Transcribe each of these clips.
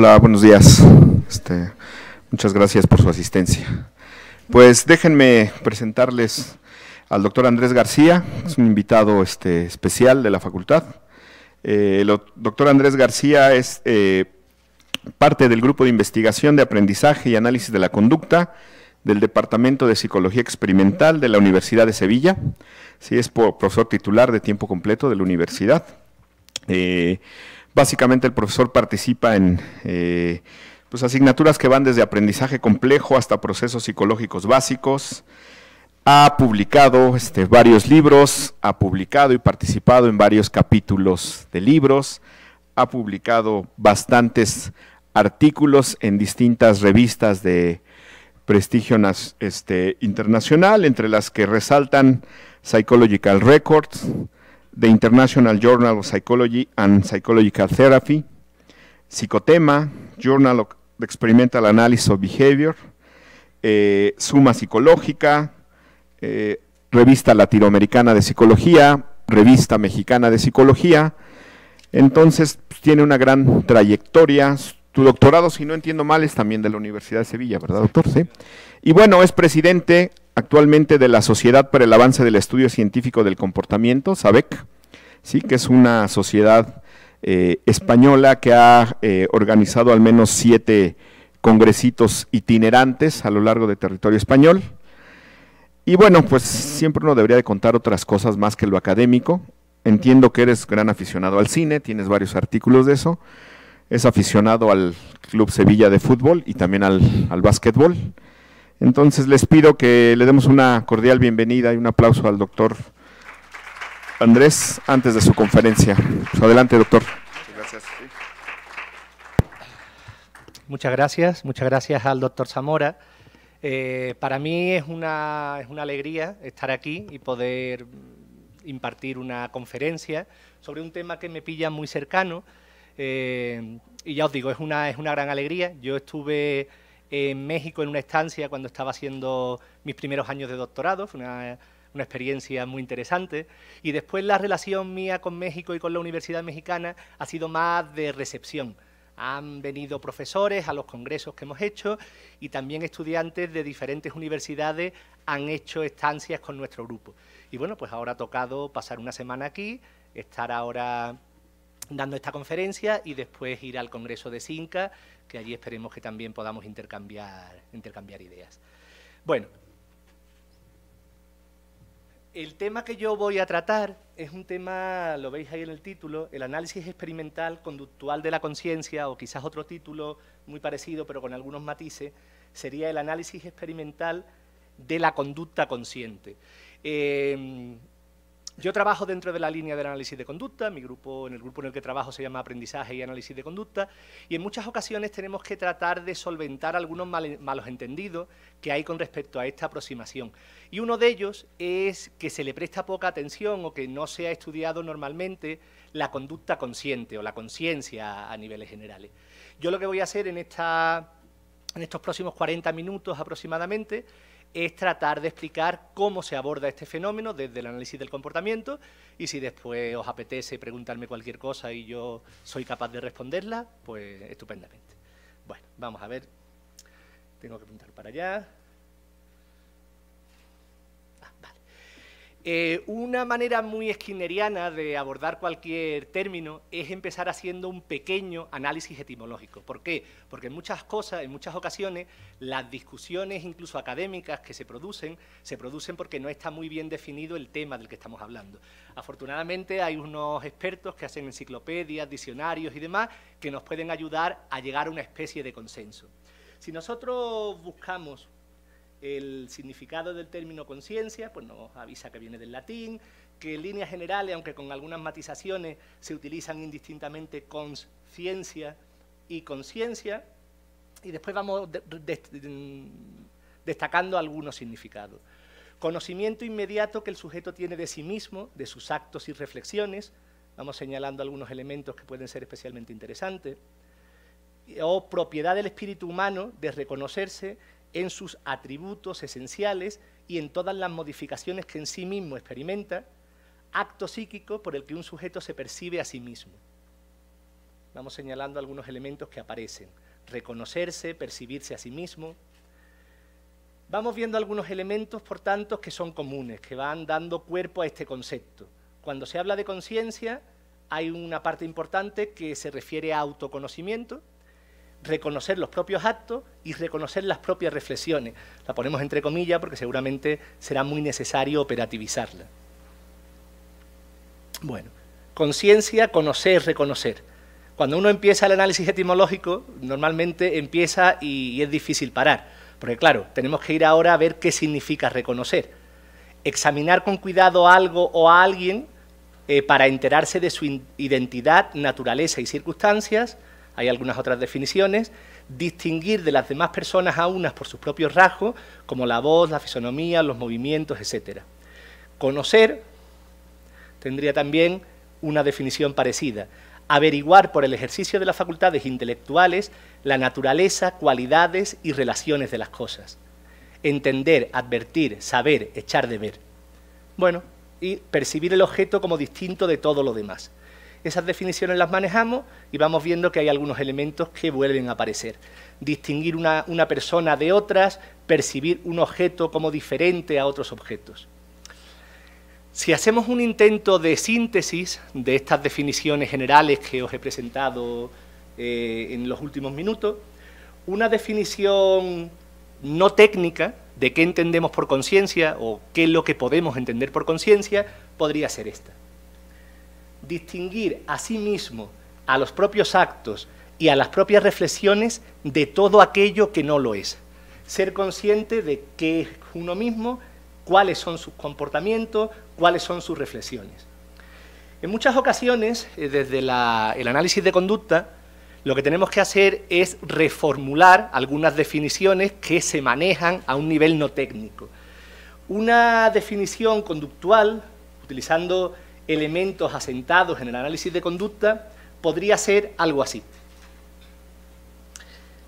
Hola, buenos días. Muchas gracias por su asistencia. Pues déjenme presentarles al doctor Andrés García, es un invitado especial de la facultad. El doctor Andrés García es parte del grupo de investigación de aprendizaje y análisis de la conducta del Departamento de Psicología Experimental de la Universidad de Sevilla. Sí, es profesor titular de tiempo completo de la universidad. Básicamente el profesor participa en pues asignaturas que van desde aprendizaje complejo hasta procesos psicológicos básicos. Ha publicado varios libros, ha publicado y participado en varios capítulos de libros, ha publicado bastantes artículos en distintas revistas de prestigio internacional, entre las que resaltan Psychological Records, The International Journal of Psychology and Psychological Therapy, Psicotema, Journal of Experimental Analysis of Behavior, Suma Psicológica, Revista Latinoamericana de Psicología, Revista Mexicana de Psicología. Entonces, pues, tiene una gran trayectoria. Tu doctorado, si no entiendo mal, es también de la Universidad de Sevilla, ¿verdad, doctor? Sí. Y bueno, es presidente actualmente de la Sociedad para el Avance del Estudio Científico del Comportamiento, SAVEC, ¿sí? Que es una sociedad española que ha organizado al menos 7 congresitos itinerantes a lo largo del territorio español. Y bueno, pues siempre uno debería de contar otras cosas más que lo académico. Entiendo que eres gran aficionado al cine, tienes varios artículos de eso. Es aficionado al Club Sevilla de fútbol y también al básquetbol. Entonces les pido que le demos una cordial bienvenida y un aplauso al doctor Andrés antes de su conferencia. Pues adelante, doctor. Gracias. Muchas gracias al doctor Zamora. Para mí es una alegría estar aquí y poder impartir una conferencia sobre un tema que me pilla muy cercano. Y ya os digo, es una gran alegría. Yo estuve en México en una estancia cuando estaba haciendo mis primeros años de doctorado, fue una experiencia muy interesante, y después la relación mía con México y con la Universidad Mexicana ha sido más de recepción. Han venido profesores a los congresos que hemos hecho y también estudiantes de diferentes universidades han hecho estancias con nuestro grupo. Y bueno, pues ahora ha tocado pasar una semana aquí, estar ahora dando esta conferencia y después ir al Congreso de SINCA, que allí esperemos que también podamos intercambiar ideas. Bueno, el tema que yo voy a tratar es un tema, lo veis ahí en el título, el análisis experimental conductual de la conciencia, o quizás otro título muy parecido, pero con algunos matices, sería el análisis experimental de la conducta consciente. Yo trabajo dentro de la línea del análisis de conducta, en el grupo en el que trabajo se llama Aprendizaje y Análisis de Conducta, y en muchas ocasiones tenemos que tratar de solventar algunos malos entendidos que hay con respecto a esta aproximación. Y uno de ellos es que se le presta poca atención o que no se ha estudiado normalmente la conducta consciente o la conciencia a niveles generales. Yo lo que voy a hacer en estos próximos 40 minutos aproximadamente es tratar de explicar cómo se aborda este fenómeno desde el análisis del comportamiento, y si después os apetece preguntarme cualquier cosa y yo soy capaz de responderla, pues estupendamente. Bueno, vamos a ver. Tengo que apuntar para allá. Una manera muy skinneriana de abordar cualquier término es empezar haciendo un pequeño análisis etimológico. ¿Por qué? Porque en muchas ocasiones, las discusiones, incluso académicas, que se producen porque no está muy bien definido el tema del que estamos hablando. Afortunadamente hay unos expertos que hacen enciclopedias, diccionarios y demás, que nos pueden ayudar a llegar a una especie de consenso. Si nosotros buscamos el significado del término conciencia, pues nos avisa que viene del latín, que en líneas generales, aunque con algunas matizaciones, se utilizan indistintamente consciencia y conciencia, y después vamos destacando algunos significados. Conocimiento inmediato que el sujeto tiene de sí mismo, de sus actos y reflexiones, vamos señalando algunos elementos que pueden ser especialmente interesantes, o propiedad del espíritu humano de reconocerse en sus atributos esenciales y en todas las modificaciones que en sí mismo experimenta, acto psíquico por el que un sujeto se percibe a sí mismo. vamos señalando algunos elementos que aparecen. Reconocerse, percibirse a sí mismo. Vamos viendo algunos elementos, por tanto, que son comunes, que van dando cuerpo a este concepto. Cuando se habla de conciencia, hay una parte importante que se refiere a autoconocimiento, reconocer los propios actos y reconocer las propias reflexiones. La ponemos entre comillas porque seguramente será muy necesario operativizarla. Bueno, conciencia, conocer, reconocer. Cuando uno empieza el análisis etimológico, normalmente empieza y es difícil parar, porque claro, tenemos que ir ahora a ver qué significa reconocer. Examinar con cuidado algo o a alguien para enterarse de su identidad, naturaleza y circunstancias. Hay algunas otras definiciones. Distinguir de las demás personas a unas por sus propios rasgos, como la voz, la fisonomía, los movimientos, etc. Conocer tendría también una definición parecida. Averiguar por el ejercicio de las facultades intelectuales la naturaleza, cualidades y relaciones de las cosas. Entender, advertir, saber, echar de ver. Bueno, y percibir el objeto como distinto de todo lo demás. Esas definiciones las manejamos y vamos viendo que hay algunos elementos que vuelven a aparecer. Distinguir una persona de otras, percibir un objeto como diferente a otros objetos. Si hacemos un intento de síntesis de estas definiciones generales que os he presentado en los últimos minutos, una definición no técnica de qué entendemos por conciencia o qué es lo que podemos entender por conciencia podría ser esta. Distinguir a sí mismo, a los propios actos y a las propias reflexiones de todo aquello que no lo es. Ser consciente de qué es uno mismo, cuáles son sus comportamientos, cuáles son sus reflexiones. En muchas ocasiones, desde el análisis de conducta, lo que tenemos que hacer es reformular algunas definiciones que se manejan a un nivel no técnico. Una definición conductual, utilizando elementos asentados en el análisis de conducta, podría ser algo así.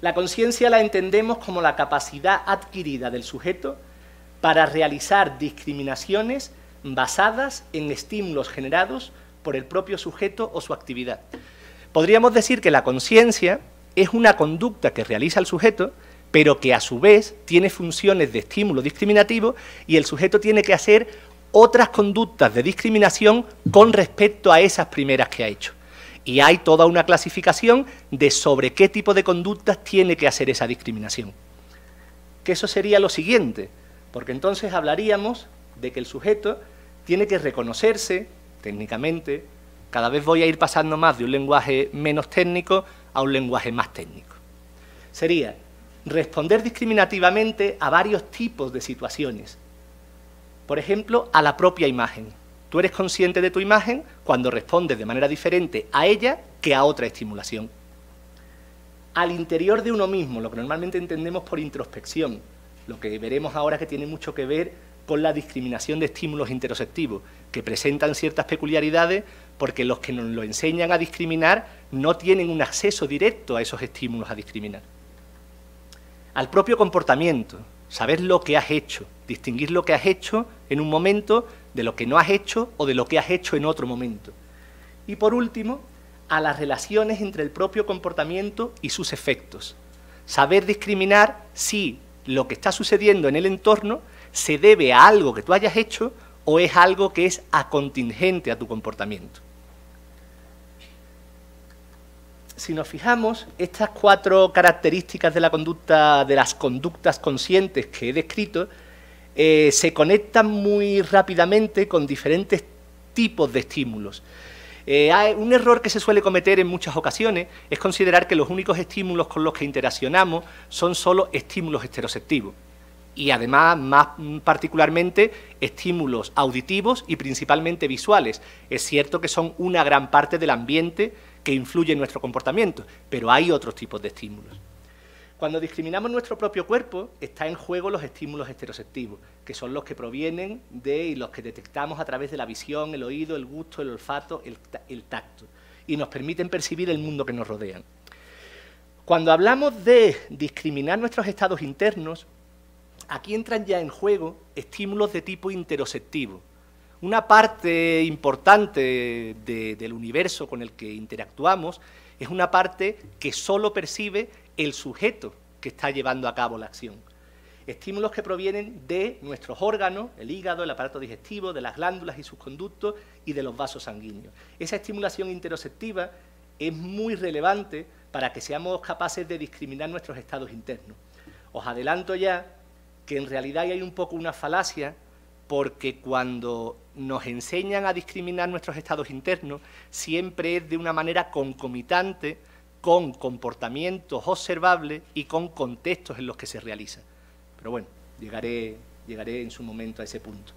La conciencia la entendemos como la capacidad adquirida del sujeto para realizar discriminaciones basadas en estímulos generados por el propio sujeto o su actividad. Podríamos decir que la conciencia es una conducta que realiza el sujeto, pero que a su vez tiene funciones de estímulo discriminativo y el sujeto tiene que hacer otras conductas de discriminación con respecto a esas primeras que ha hecho. Y hay toda una clasificación de sobre qué tipo de conductas tiene que hacer esa discriminación. Que eso sería lo siguiente, porque entonces hablaríamos de que el sujeto tiene que reconocerse técnicamente. Cada vez voy a ir pasando más de un lenguaje menos técnico a un lenguaje más técnico. Sería responder discriminativamente a varios tipos de situaciones. Por ejemplo, a la propia imagen. Tú eres consciente de tu imagen cuando respondes de manera diferente a ella que a otra estimulación. Al interior de uno mismo, lo que normalmente entendemos por introspección, lo que veremos ahora que tiene mucho que ver con la discriminación de estímulos interoceptivos, que presentan ciertas peculiaridades porque los que nos lo enseñan a discriminar no tienen un acceso directo a esos estímulos a discriminar. Al propio comportamiento, saber lo que has hecho, distinguir lo que has hecho en un momento de lo que no has hecho o de lo que has hecho en otro momento. Y por último, a las relaciones entre el propio comportamiento y sus efectos. Saber discriminar si lo que está sucediendo en el entorno se debe a algo que tú hayas hecho o es algo que es acontingente a tu comportamiento. Si nos fijamos, estas 4 características de la conducta, de las conductas conscientes que he descrito, se conectan muy rápidamente con diferentes tipos de estímulos. Un error que se suele cometer en muchas ocasiones es considerar que los únicos estímulos con los que interaccionamos son solo estímulos estereoceptivos y además, más particularmente, estímulos auditivos y principalmente visuales. Es cierto que son una gran parte del ambiente que influye en nuestro comportamiento, pero hay otros tipos de estímulos. Cuando discriminamos nuestro propio cuerpo, está en juego los estímulos estereoceptivos, que son los que provienen de y los que detectamos a través de la visión, el oído, el gusto, el olfato, el tacto, y nos permiten percibir el mundo que nos rodea. Cuando hablamos de discriminar nuestros estados internos, aquí entran ya en juego estímulos de tipo interoceptivo. Una parte importante del universo con el que interactuamos es una parte que solo percibe el sujeto que está llevando a cabo la acción. Estímulos que provienen de nuestros órganos, el hígado, el aparato digestivo, de las glándulas y sus conductos y de los vasos sanguíneos. Esa estimulación interoceptiva es muy relevante para que seamos capaces de discriminar nuestros estados internos. Os adelanto ya que en realidad hay un poco una falacia, porque cuando nos enseñan a discriminar nuestros estados internos, siempre es de una manera concomitante con comportamientos observables y con contextos en los que se realiza. Pero bueno, llegaré en su momento a ese punto.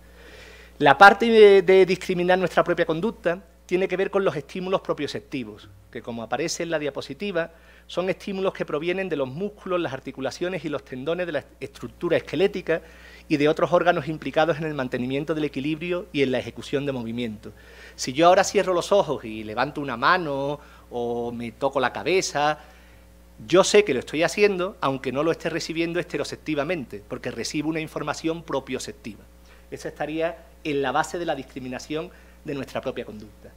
La parte de discriminar nuestra propia conducta tiene que ver con los estímulos propioceptivos, que como aparece en la diapositiva, son estímulos que provienen de los músculos, las articulaciones y los tendones de la estructura esquelética y de otros órganos implicados en el mantenimiento del equilibrio y en la ejecución de movimientos. Si yo ahora cierro los ojos y levanto una mano o me toco la cabeza, yo sé que lo estoy haciendo, aunque no lo esté recibiendo esteroceptivamente, porque recibo una información propioceptiva. Esa estaría en la base de la discriminación de nuestra propia conducta.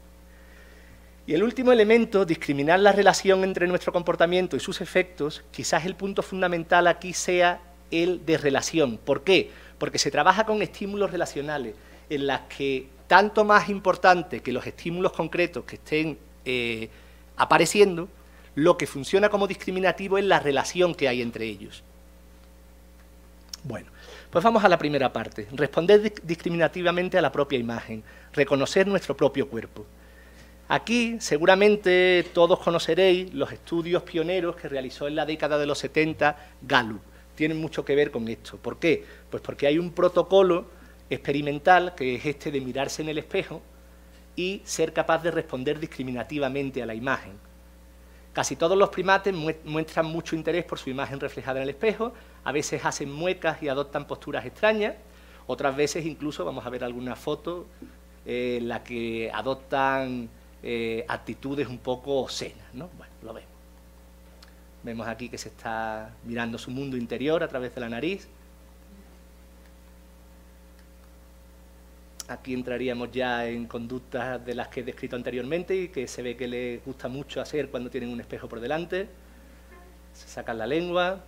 Y el último elemento, discriminar la relación entre nuestro comportamiento y sus efectos, quizás el punto fundamental aquí sea el de relación. ¿Por qué? Porque se trabaja con estímulos relacionales, en las que tanto más importante que los estímulos concretos que estén apareciendo, lo que funciona como discriminativo es la relación que hay entre ellos. Bueno, pues vamos a la primera parte, responder discriminativamente a la propia imagen, reconocer nuestro propio cuerpo. Aquí seguramente todos conoceréis los estudios pioneros que realizó en la década de los 70 Gallup. Tienen mucho que ver con esto. ¿Por qué? Pues porque hay un protocolo experimental que es este de mirarse en el espejo y ser capaz de responder discriminativamente a la imagen. Casi todos los primates muestran mucho interés por su imagen reflejada en el espejo, a veces hacen muecas y adoptan posturas extrañas, otras veces incluso, vamos a ver alguna foto, en la que adoptan actitudes un poco obscenas, ¿no? Bueno, lo vemos. Vemos aquí que se está mirando su mundo interior a través de la nariz. Aquí entraríamos ya en conductas de las que he descrito anteriormente y que se ve que les gusta mucho hacer cuando tienen un espejo por delante. Se sacan la lengua.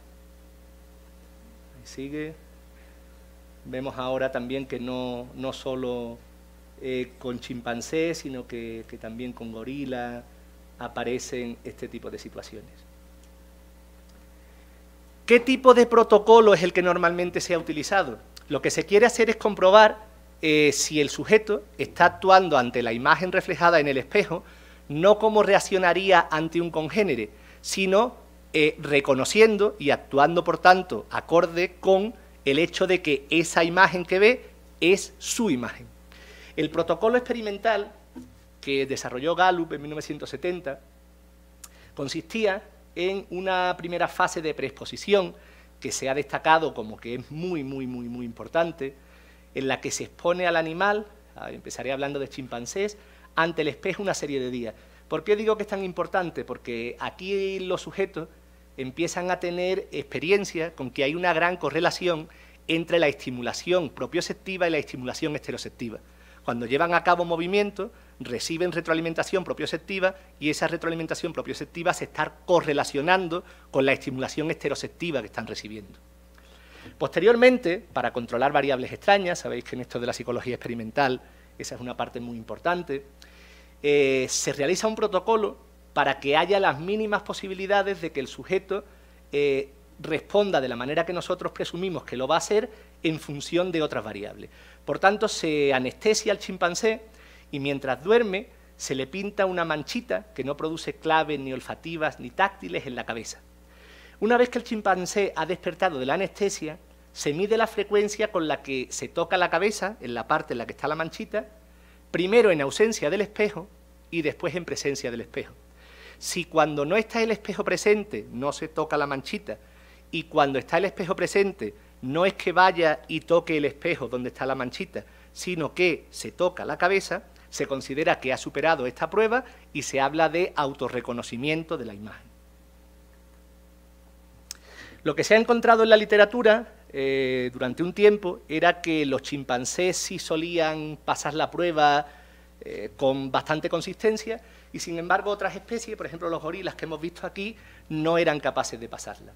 Ahí sigue. Vemos ahora también que no solo con chimpancés, sino que también con gorila aparecen este tipo de situaciones. ¿Qué tipo de protocolo es el que normalmente se ha utilizado? Lo que se quiere hacer es comprobar si el sujeto está actuando ante la imagen reflejada en el espejo, no como reaccionaría ante un congénere, sino reconociendo y actuando, por tanto, acorde con el hecho de que esa imagen que ve es su imagen. El protocolo experimental que desarrolló Gallup en 1970 consistía en una primera fase de preexposición que se ha destacado como que es muy importante, en la que se expone al animal, empezaré hablando de chimpancés, ante el espejo una serie de días. ¿Por qué digo que es tan importante? Porque aquí los sujetos empiezan a tener experiencia con que hay una gran correlación entre la estimulación propioceptiva y la estimulación esteroceptiva. Cuando llevan a cabo movimientos, reciben retroalimentación propioceptiva y esa retroalimentación propioceptiva se está correlacionando con la estimulación esteroceptiva que están recibiendo. Posteriormente, para controlar variables extrañas, sabéis que en esto de la psicología experimental esa es una parte muy importante, se realiza un protocolo para que haya las mínimas posibilidades de que el sujeto responda de la manera que nosotros presumimos que lo va a hacer en función de otras variables. Por tanto, se anestesia al chimpancé y mientras duerme se le pinta una manchita que no produce claves ni olfativas ni táctiles en la cabeza. Una vez que el chimpancé ha despertado de la anestesia, se mide la frecuencia con la que se toca la cabeza, en la parte en la que está la manchita, primero en ausencia del espejo y después en presencia del espejo. Si cuando no está el espejo presente no se toca la manchita y cuando está el espejo presente no es que vaya y toque el espejo donde está la manchita, sino que se toca la cabeza, se considera que ha superado esta prueba y se habla de autorreconocimiento de la imagen. Lo que se ha encontrado en la literatura durante un tiempo era que los chimpancés sí solían pasar la prueba con bastante consistencia, y sin embargo otras especies, por ejemplo los gorilas que hemos visto aquí, no eran capaces de pasarla.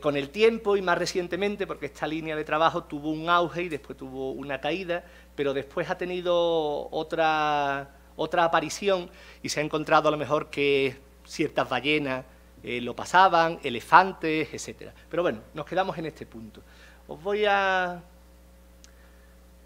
Con el tiempo y más recientemente, porque esta línea de trabajo tuvo un auge y después tuvo una caída, pero después ha tenido otra aparición y se ha encontrado a lo mejor que ciertas ballenas lo pasaban, elefantes, etcétera. Pero bueno, nos quedamos en este punto. Os voy a...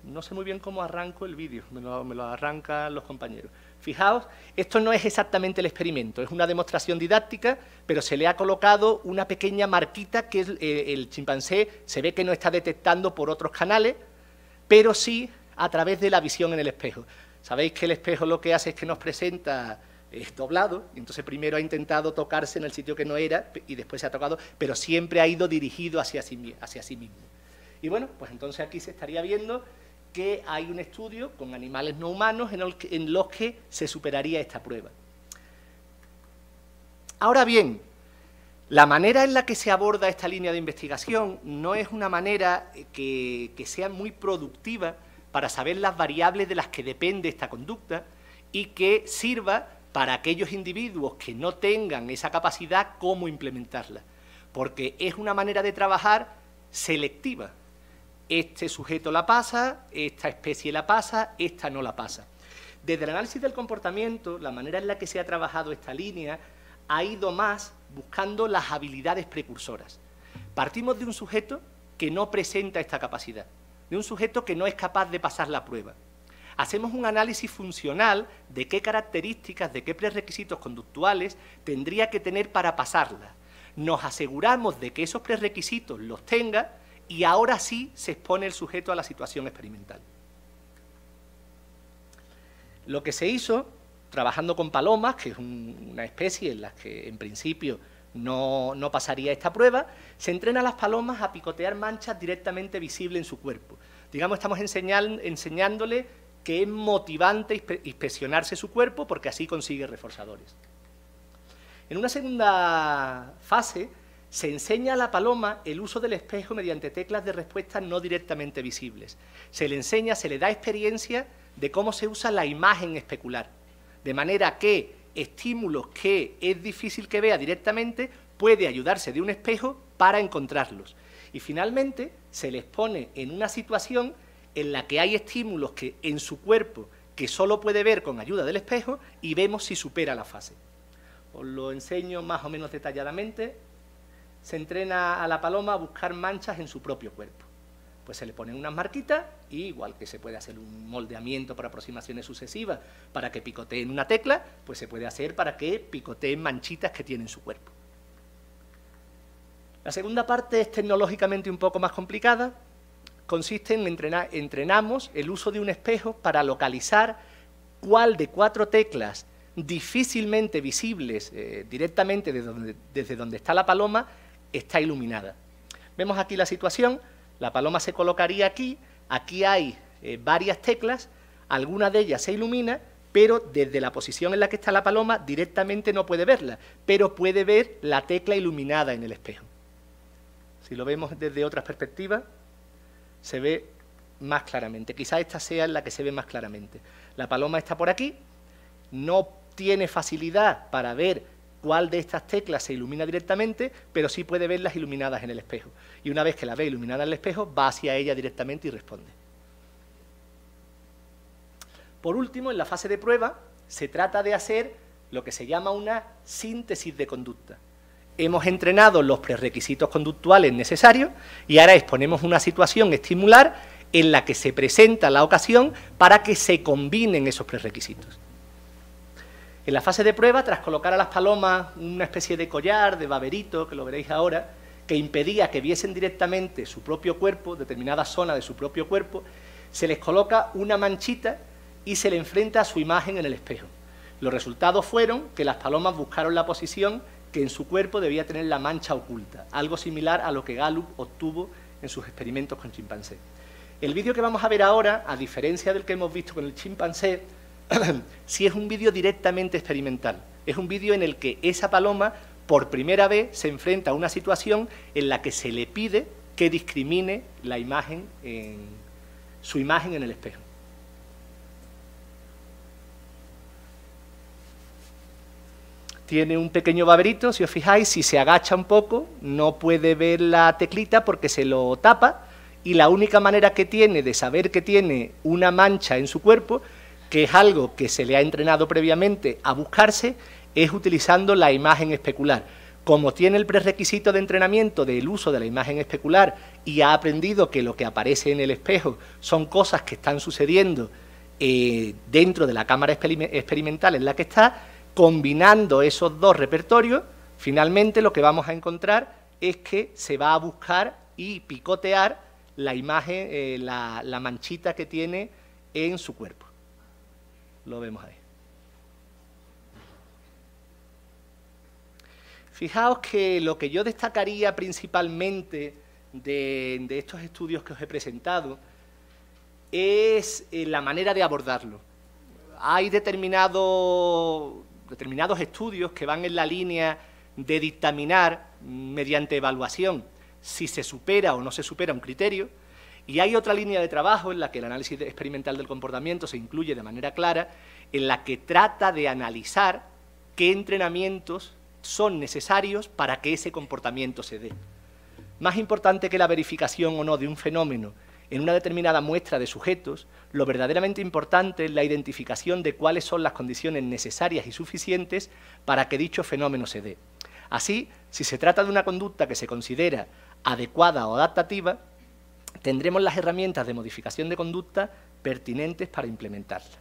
No sé muy bien cómo arranco el vídeo, me lo arrancan los compañeros. Fijaos, esto no es exactamente el experimento, es una demostración didáctica, pero se le ha colocado una pequeña marquita que el chimpancé se ve que no está detectando por otros canales, pero sí a través de la visión en el espejo. Sabéis que el espejo lo que hace es que nos presenta doblado, y entonces primero ha intentado tocarse en el sitio que no era y después se ha tocado, pero siempre ha ido dirigido hacia sí mismo. Y bueno, pues entonces aquí se estaría viendo que hay un estudio con animales no humanos en los que se superaría esta prueba. Ahora bien, la manera en la que se aborda esta línea de investigación no es una manera que sea muy productiva para saber las variables de las que depende esta conducta y que sirva para aquellos individuos que no tengan esa capacidad, cómo implementarla, porque es una manera de trabajar selectiva. Este sujeto la pasa, esta especie la pasa, esta no la pasa. Desde el análisis del comportamiento, la manera en la que se ha trabajado esta línea ha ido más buscando las habilidades precursoras. Partimos de un sujeto que no presenta esta capacidad, de un sujeto que no es capaz de pasar la prueba. Hacemos un análisis funcional de qué características, de qué prerequisitos conductuales tendría que tener para pasarla. Nos aseguramos de que esos prerequisitos los tenga y ahora sí se expone el sujeto a la situación experimental. Lo que se hizo, trabajando con palomas, que es una especie en la que en principio no pasaría esta prueba, se entrena a las palomas a picotear manchas directamente visibles en su cuerpo. Digamos, estamos enseñándole que es motivante inspeccionarse su cuerpo porque así consigue reforzadores. En una segunda fase, se enseña a la paloma el uso del espejo mediante teclas de respuesta no directamente visibles. Se le enseña, se le da experiencia de cómo se usa la imagen especular, de manera que estímulos que es difícil que vea directamente puede ayudarse de un espejo para encontrarlos. Y finalmente se les pone en una situación en la que hay estímulos que en su cuerpo que solo puede ver con ayuda del espejo y vemos si supera la fase. Os lo enseño más o menos detalladamente. Se entrena a la paloma a buscar manchas en su propio cuerpo. Pues se le ponen unas marquitas, y igual que se puede hacer un moldeamiento por aproximaciones sucesivas para que picoteen una tecla, pues se puede hacer para que picoteen manchitas que tiene en su cuerpo. La segunda parte es tecnológicamente un poco más complicada. Consiste en entrenamos el uso de un espejo para localizar cuál de 4 teclas difícilmente visibles directamente desde donde está la paloma está iluminada. Vemos aquí la situación, la paloma se colocaría aquí, aquí hay varias teclas, alguna de ellas se ilumina, pero desde la posición en la que está la paloma directamente no puede verla, pero puede ver la tecla iluminada en el espejo. Si lo vemos desde otras perspectivas, se ve más claramente. Quizás esta sea la que se ve más claramente. La paloma está por aquí, no tiene facilidad para ver cuál de estas teclas se ilumina directamente, pero sí puede verlas iluminadas en el espejo. Y una vez que la ve iluminada en el espejo, va hacia ella directamente y responde. Por último, en la fase de prueba, se trata de hacer lo que se llama una síntesis de conducta. Hemos entrenado los prerequisitos conductuales necesarios y ahora exponemos una situación estimular en la que se presenta la ocasión para que se combinen esos prerequisitos. En la fase de prueba, tras colocar a las palomas una especie de collar, de baberito, que lo veréis ahora, que impedía que viesen directamente su propio cuerpo, determinada zona de su propio cuerpo, se les coloca una manchita y se le enfrenta a su imagen en el espejo. Los resultados fueron que las palomas buscaron la posición que en su cuerpo debía tener la mancha oculta, algo similar a lo que Gallup obtuvo en sus experimentos con chimpancés. El vídeo que vamos a ver ahora, a diferencia del que hemos visto con el chimpancé, sí es un vídeo directamente experimental. Es un vídeo en el que esa paloma, por primera vez, se enfrenta a una situación en la que se le pide que discrimine la imagen su imagen en el espejo. tiene un pequeño baberito, si os fijáis, si se agacha un poco, no puede ver la teclita porque se lo tapa, y la única manera que tiene de saber que tiene una mancha en su cuerpo, que es algo que se le ha entrenado previamente a buscarse, es utilizando la imagen especular. Como tiene el prerequisito de entrenamiento del uso de la imagen especular y ha aprendido que lo que aparece en el espejo son cosas que están sucediendo dentro de la cámara experimental en la que está, combinando esos dos repertorios, finalmente lo que vamos a encontrar es que se va a buscar y picotear la imagen, la manchita que tiene en su cuerpo. Lo vemos ahí. Fijaos que lo que yo destacaría principalmente de estos estudios que os he presentado es la manera de abordarlo. Hay determinados estudios que van en la línea de dictaminar mediante evaluación si se supera o no se supera un criterio, y hay otra línea de trabajo en la que el análisis experimental del comportamiento se incluye de manera clara, en la que trata de analizar qué entrenamientos son necesarios para que ese comportamiento se dé. Más importante que la verificación o no de un fenómeno en una determinada muestra de sujetos, lo verdaderamente importante es la identificación de cuáles son las condiciones necesarias y suficientes para que dicho fenómeno se dé. Así, si se trata de una conducta que se considera adecuada o adaptativa, tendremos las herramientas de modificación de conducta pertinentes para implementarla.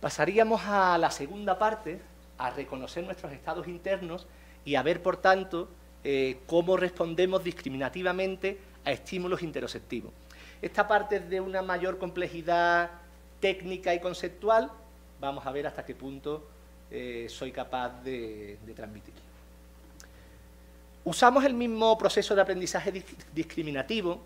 Pasaríamos a la segunda parte, a reconocer nuestros estados internos y a ver, por tanto, cómo respondemos discriminativamente a estímulos interoceptivos. Esta parte es de una mayor complejidad técnica y conceptual. Vamos a ver hasta qué punto soy capaz de transmitirlo. Usamos el mismo proceso de aprendizaje discriminativo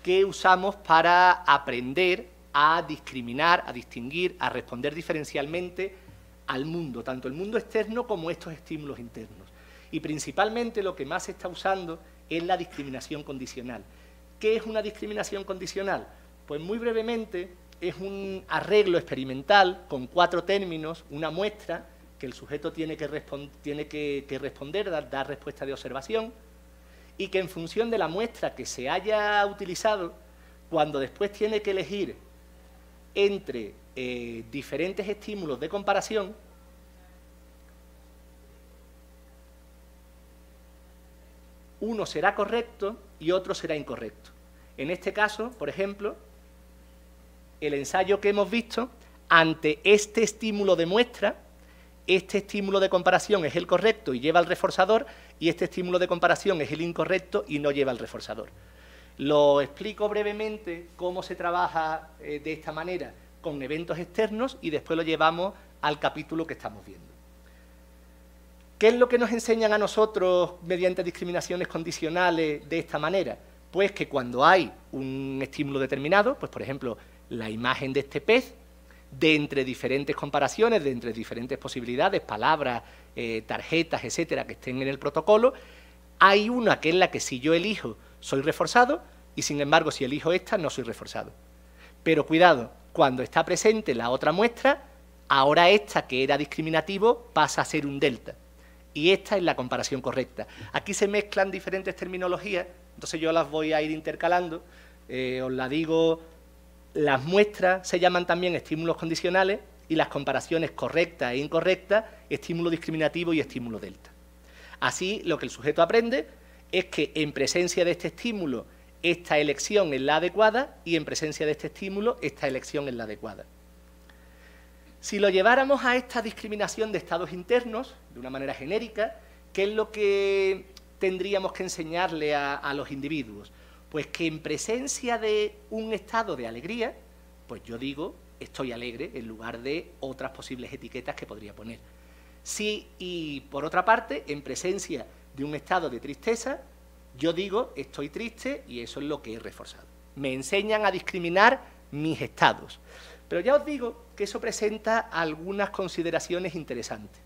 que usamos para aprender a discriminar, a distinguir, a responder diferencialmente al mundo, tanto el mundo externo como estos estímulos internos. Y principalmente lo que más se está usando es la discriminación condicional. ¿Qué es una discriminación condicional? Pues muy brevemente es un arreglo experimental con 4 términos, una muestra que el sujeto tiene que responder, dar respuesta de observación, y que en función de la muestra que se haya utilizado, cuando después tiene que elegir entre diferentes estímulos de comparación, uno será correcto y otro será incorrecto. En este caso, por ejemplo, el ensayo que hemos visto, ante este estímulo de muestra, este estímulo de comparación es el correcto y lleva el reforzador, y este estímulo de comparación es el incorrecto y no lleva el reforzador. Lo explico brevemente cómo se trabaja de esta manera con eventos externos y después lo llevamos al capítulo que estamos viendo. ¿Qué es lo que nos enseñan a nosotros mediante discriminaciones condicionales de esta manera? Pues que cuando hay un estímulo determinado, pues por ejemplo, la imagen de este pez, de entre diferentes comparaciones, de entre diferentes posibilidades, palabras, tarjetas, etcétera, que estén en el protocolo, hay una que es la que si yo elijo soy reforzado y sin embargo si elijo esta no soy reforzado. Pero cuidado, cuando está presente la otra muestra, ahora esta que era discriminativo pasa a ser un delta. Y esta es la comparación correcta. Aquí se mezclan diferentes terminologías, entonces yo las voy a ir intercalando. Os la digo, las muestras se llaman también estímulos condicionales y las comparaciones correctas e incorrectas, estímulo discriminativo y estímulo delta. Así, lo que el sujeto aprende es que en presencia de este estímulo, esta elección es la adecuada y en presencia de este estímulo, esta elección es la adecuada. Si lo lleváramos a esta discriminación de estados internos, de una manera genérica, ¿qué es lo que tendríamos que enseñarle a los individuos? Pues que en presencia de un estado de alegría, pues yo digo, estoy alegre, en lugar de otras posibles etiquetas que podría poner. Sí, y por otra parte, en presencia de un estado de tristeza, yo digo, estoy triste y eso es lo que he reforzado. Me enseñan a discriminar mis estados. Pero ya os digo que eso presenta algunas consideraciones interesantes.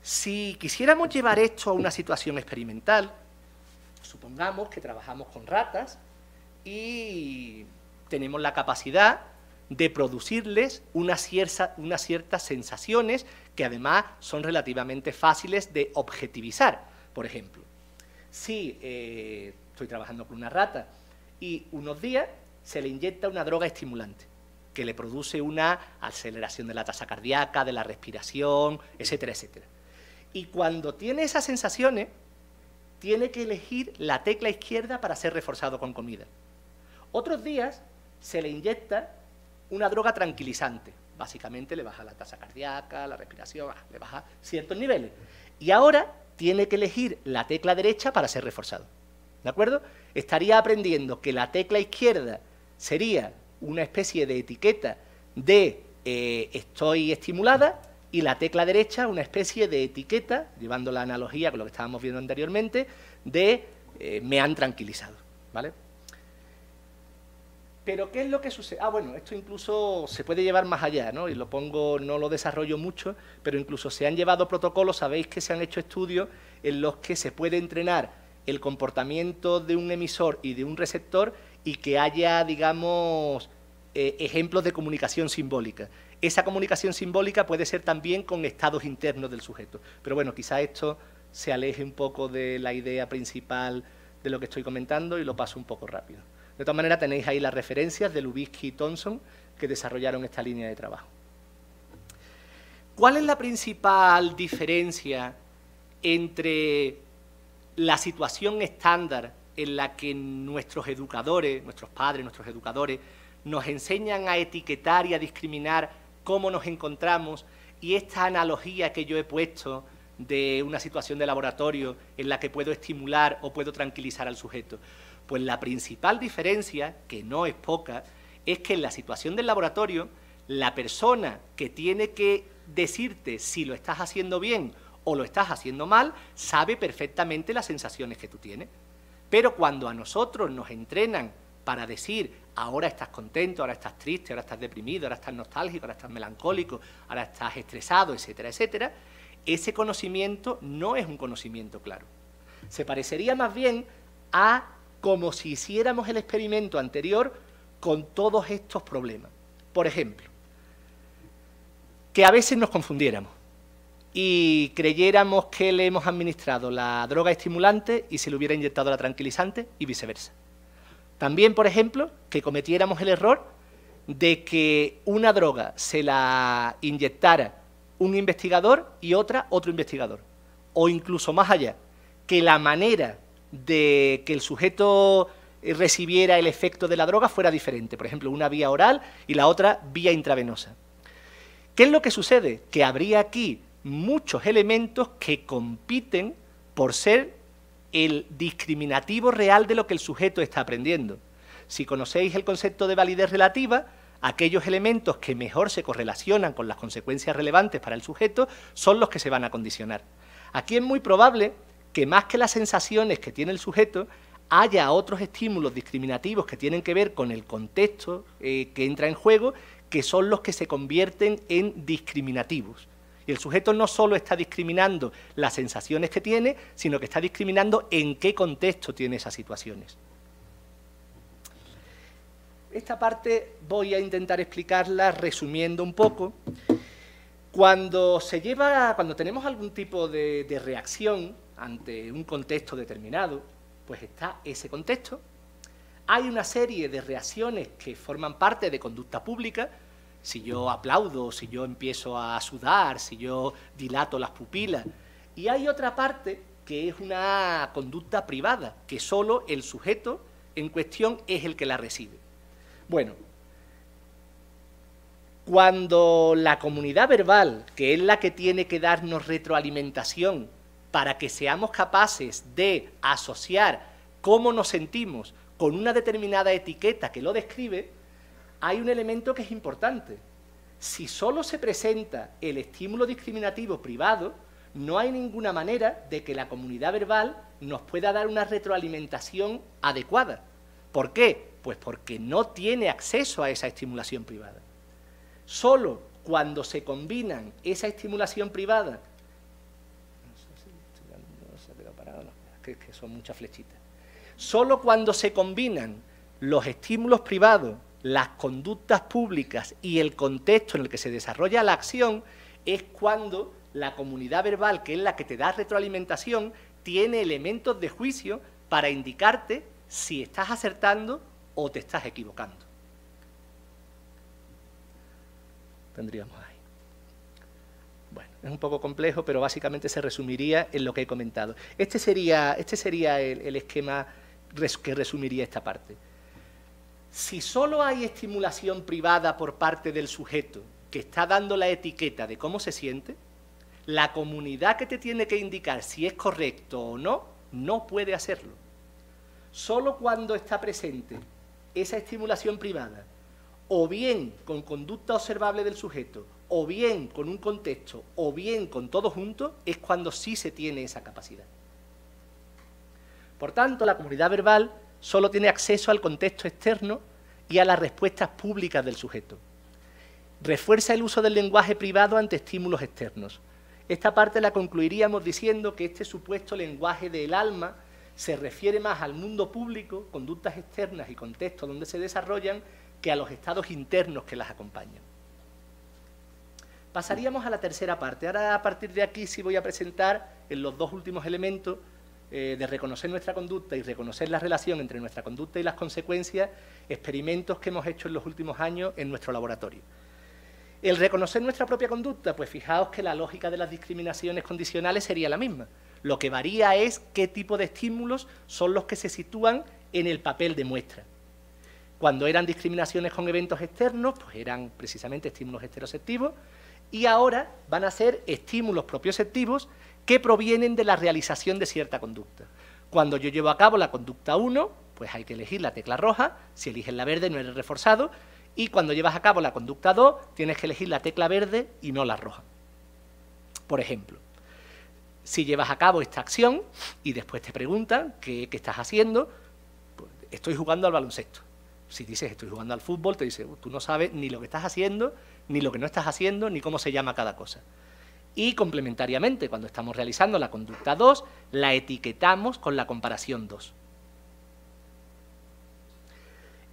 Si quisiéramos llevar esto a una situación experimental, supongamos que trabajamos con ratas y tenemos la capacidad de producirles unas ciertas sensaciones que además son relativamente fáciles de objetivizar. Por ejemplo, si estoy trabajando con una rata y unos días se le inyecta una droga estimulante que le produce una aceleración de la tasa cardíaca, de la respiración, etcétera, etcétera. Y cuando tiene esas sensaciones, tiene que elegir la tecla izquierda para ser reforzado con comida. Otros días se le inyecta una droga tranquilizante. Básicamente le baja la tasa cardíaca, la respiración, le baja ciertos niveles. Y ahora tiene que elegir la tecla derecha para ser reforzado. ¿De acuerdo? Estaría aprendiendo que la tecla izquierda sería una especie de etiqueta de estoy estimulada, y la tecla derecha una especie de etiqueta, llevando la analogía con lo que estábamos viendo anteriormente, de me han tranquilizado, ¿vale? Pero ¿qué es lo que sucede? Ah, bueno, esto incluso se puede llevar más allá, ¿no? Y lo pongo, no lo desarrollo mucho, pero incluso se han llevado protocolos, sabéis que se han hecho estudios en los que se puede entrenar el comportamiento de un emisor y de un receptor y que haya, digamos, ejemplos de comunicación simbólica. Esa comunicación simbólica puede ser también con estados internos del sujeto. Pero bueno, quizá esto se aleje un poco de la idea principal de lo que estoy comentando y lo paso un poco rápido. De todas maneras, tenéis ahí las referencias de Lubitsky y Thompson que desarrollaron esta línea de trabajo. ¿Cuál es la principal diferencia entre la situación estándar en la que nuestros educadores, nuestros padres, nuestros educadores, nos enseñan a etiquetar y a discriminar cómo nos encontramos y esta analogía que yo he puesto de una situación de laboratorio en la que puedo estimular o puedo tranquilizar al sujeto? Pues la principal diferencia, que no es poca, es que en la situación del laboratorio, la persona que tiene que decirte si lo estás haciendo bien o lo estás haciendo mal, sabe perfectamente las sensaciones que tú tienes. Pero cuando a nosotros nos entrenan para decir, ahora estás contento, ahora estás triste, ahora estás deprimido, ahora estás nostálgico, ahora estás melancólico, ahora estás estresado, etcétera, etcétera, ese conocimiento no es un conocimiento claro. Se parecería más bien a como si hiciéramos el experimento anterior con todos estos problemas. Por ejemplo, que a veces nos confundiéramos y creyéramos que le hemos administrado la droga estimulante y se le hubiera inyectado la tranquilizante y viceversa. También, por ejemplo, que cometiéramos el error de que una droga se la inyectara un investigador y otra otro investigador. O incluso más allá, que la manera de que el sujeto recibiera el efecto de la droga fuera diferente. Por ejemplo, una vía oral y la otra vía intravenosa. ¿Qué es lo que sucede? Que habría aquí muchos elementos que compiten por ser el discriminativo real de lo que el sujeto está aprendiendo. Si conocéis el concepto de validez relativa, aquellos elementos que mejor se correlacionan con las consecuencias relevantes para el sujeto son los que se van a condicionar. Aquí es muy probable que más que las sensaciones que tiene el sujeto, haya otros estímulos discriminativos que tienen que ver con el contexto que entra en juego, que son los que se convierten en discriminativos. Y el sujeto no solo está discriminando las sensaciones que tiene, sino que está discriminando en qué contexto tiene esas situaciones. Esta parte voy a intentar explicarla resumiendo un poco. Cuando tenemos algún tipo de reacción ante un contexto determinado, pues está ese contexto. Hay una serie de reacciones que forman parte de conducta pública. Si yo aplaudo, si yo empiezo a sudar, si yo dilato las pupilas. Y hay otra parte que es una conducta privada, que solo el sujeto en cuestión es el que la recibe. Bueno, cuando la comunidad verbal, que es la que tiene que darnos retroalimentación para que seamos capaces de asociar cómo nos sentimos con una determinada etiqueta que lo describe, hay un elemento que es importante. Si solo se presenta el estímulo discriminativo privado, no hay ninguna manera de que la comunidad verbal nos pueda dar una retroalimentación adecuada. ¿Por qué? Pues porque no tiene acceso a esa estimulación privada. Solo cuando se combinan esa estimulación privada, que son muchas flechitas, solo cuando se combinan los estímulos privados las conductas públicas y el contexto en el que se desarrolla la acción es cuando la comunidad verbal, que es la que te da retroalimentación, tiene elementos de juicio para indicarte si estás acertando o te estás equivocando. Tendríamos ahí. Bueno, es un poco complejo, pero básicamente se resumiría en lo que he comentado. Este sería el esquema que resumiría esta parte. Si solo hay estimulación privada por parte del sujeto que está dando la etiqueta de cómo se siente, la comunidad que te tiene que indicar si es correcto o no, no puede hacerlo. Solo cuando está presente esa estimulación privada, o bien con conducta observable del sujeto, o bien con un contexto, o bien con todo junto, es cuando sí se tiene esa capacidad. Por tanto, la comunidad verbal solo tiene acceso al contexto externo y a las respuestas públicas del sujeto. Refuerza el uso del lenguaje privado ante estímulos externos. Esta parte la concluiríamos diciendo que este supuesto lenguaje del alma se refiere más al mundo público, conductas externas y contextos donde se desarrollan, que a los estados internos que las acompañan. Pasaríamos a la tercera parte. Ahora, a partir de aquí, sí voy a presentar en los dos últimos elementos de reconocer nuestra conducta y reconocer la relación entre nuestra conducta y las consecuencias, experimentos que hemos hecho en los últimos años en nuestro laboratorio. El reconocer nuestra propia conducta, pues fijaos que la lógica de las discriminaciones condicionales sería la misma. Lo que varía es qué tipo de estímulos son los que se sitúan en el papel de muestra. Cuando eran discriminaciones con eventos externos, pues eran precisamente estímulos heteroceptivos, y ahora van a ser estímulos propioceptivos que provienen de la realización de cierta conducta. Cuando yo llevo a cabo la conducta 1, pues hay que elegir la tecla roja, si eliges la verde no eres reforzado, y cuando llevas a cabo la conducta 2, tienes que elegir la tecla verde y no la roja. Por ejemplo, si llevas a cabo esta acción y después te preguntan qué estás haciendo, pues estoy jugando al baloncesto. Si dices estoy jugando al fútbol, te dice, tú no sabes ni lo que estás haciendo, ni lo que no estás haciendo, ni cómo se llama cada cosa. Y complementariamente, cuando estamos realizando la conducta 2, la etiquetamos con la comparación 2.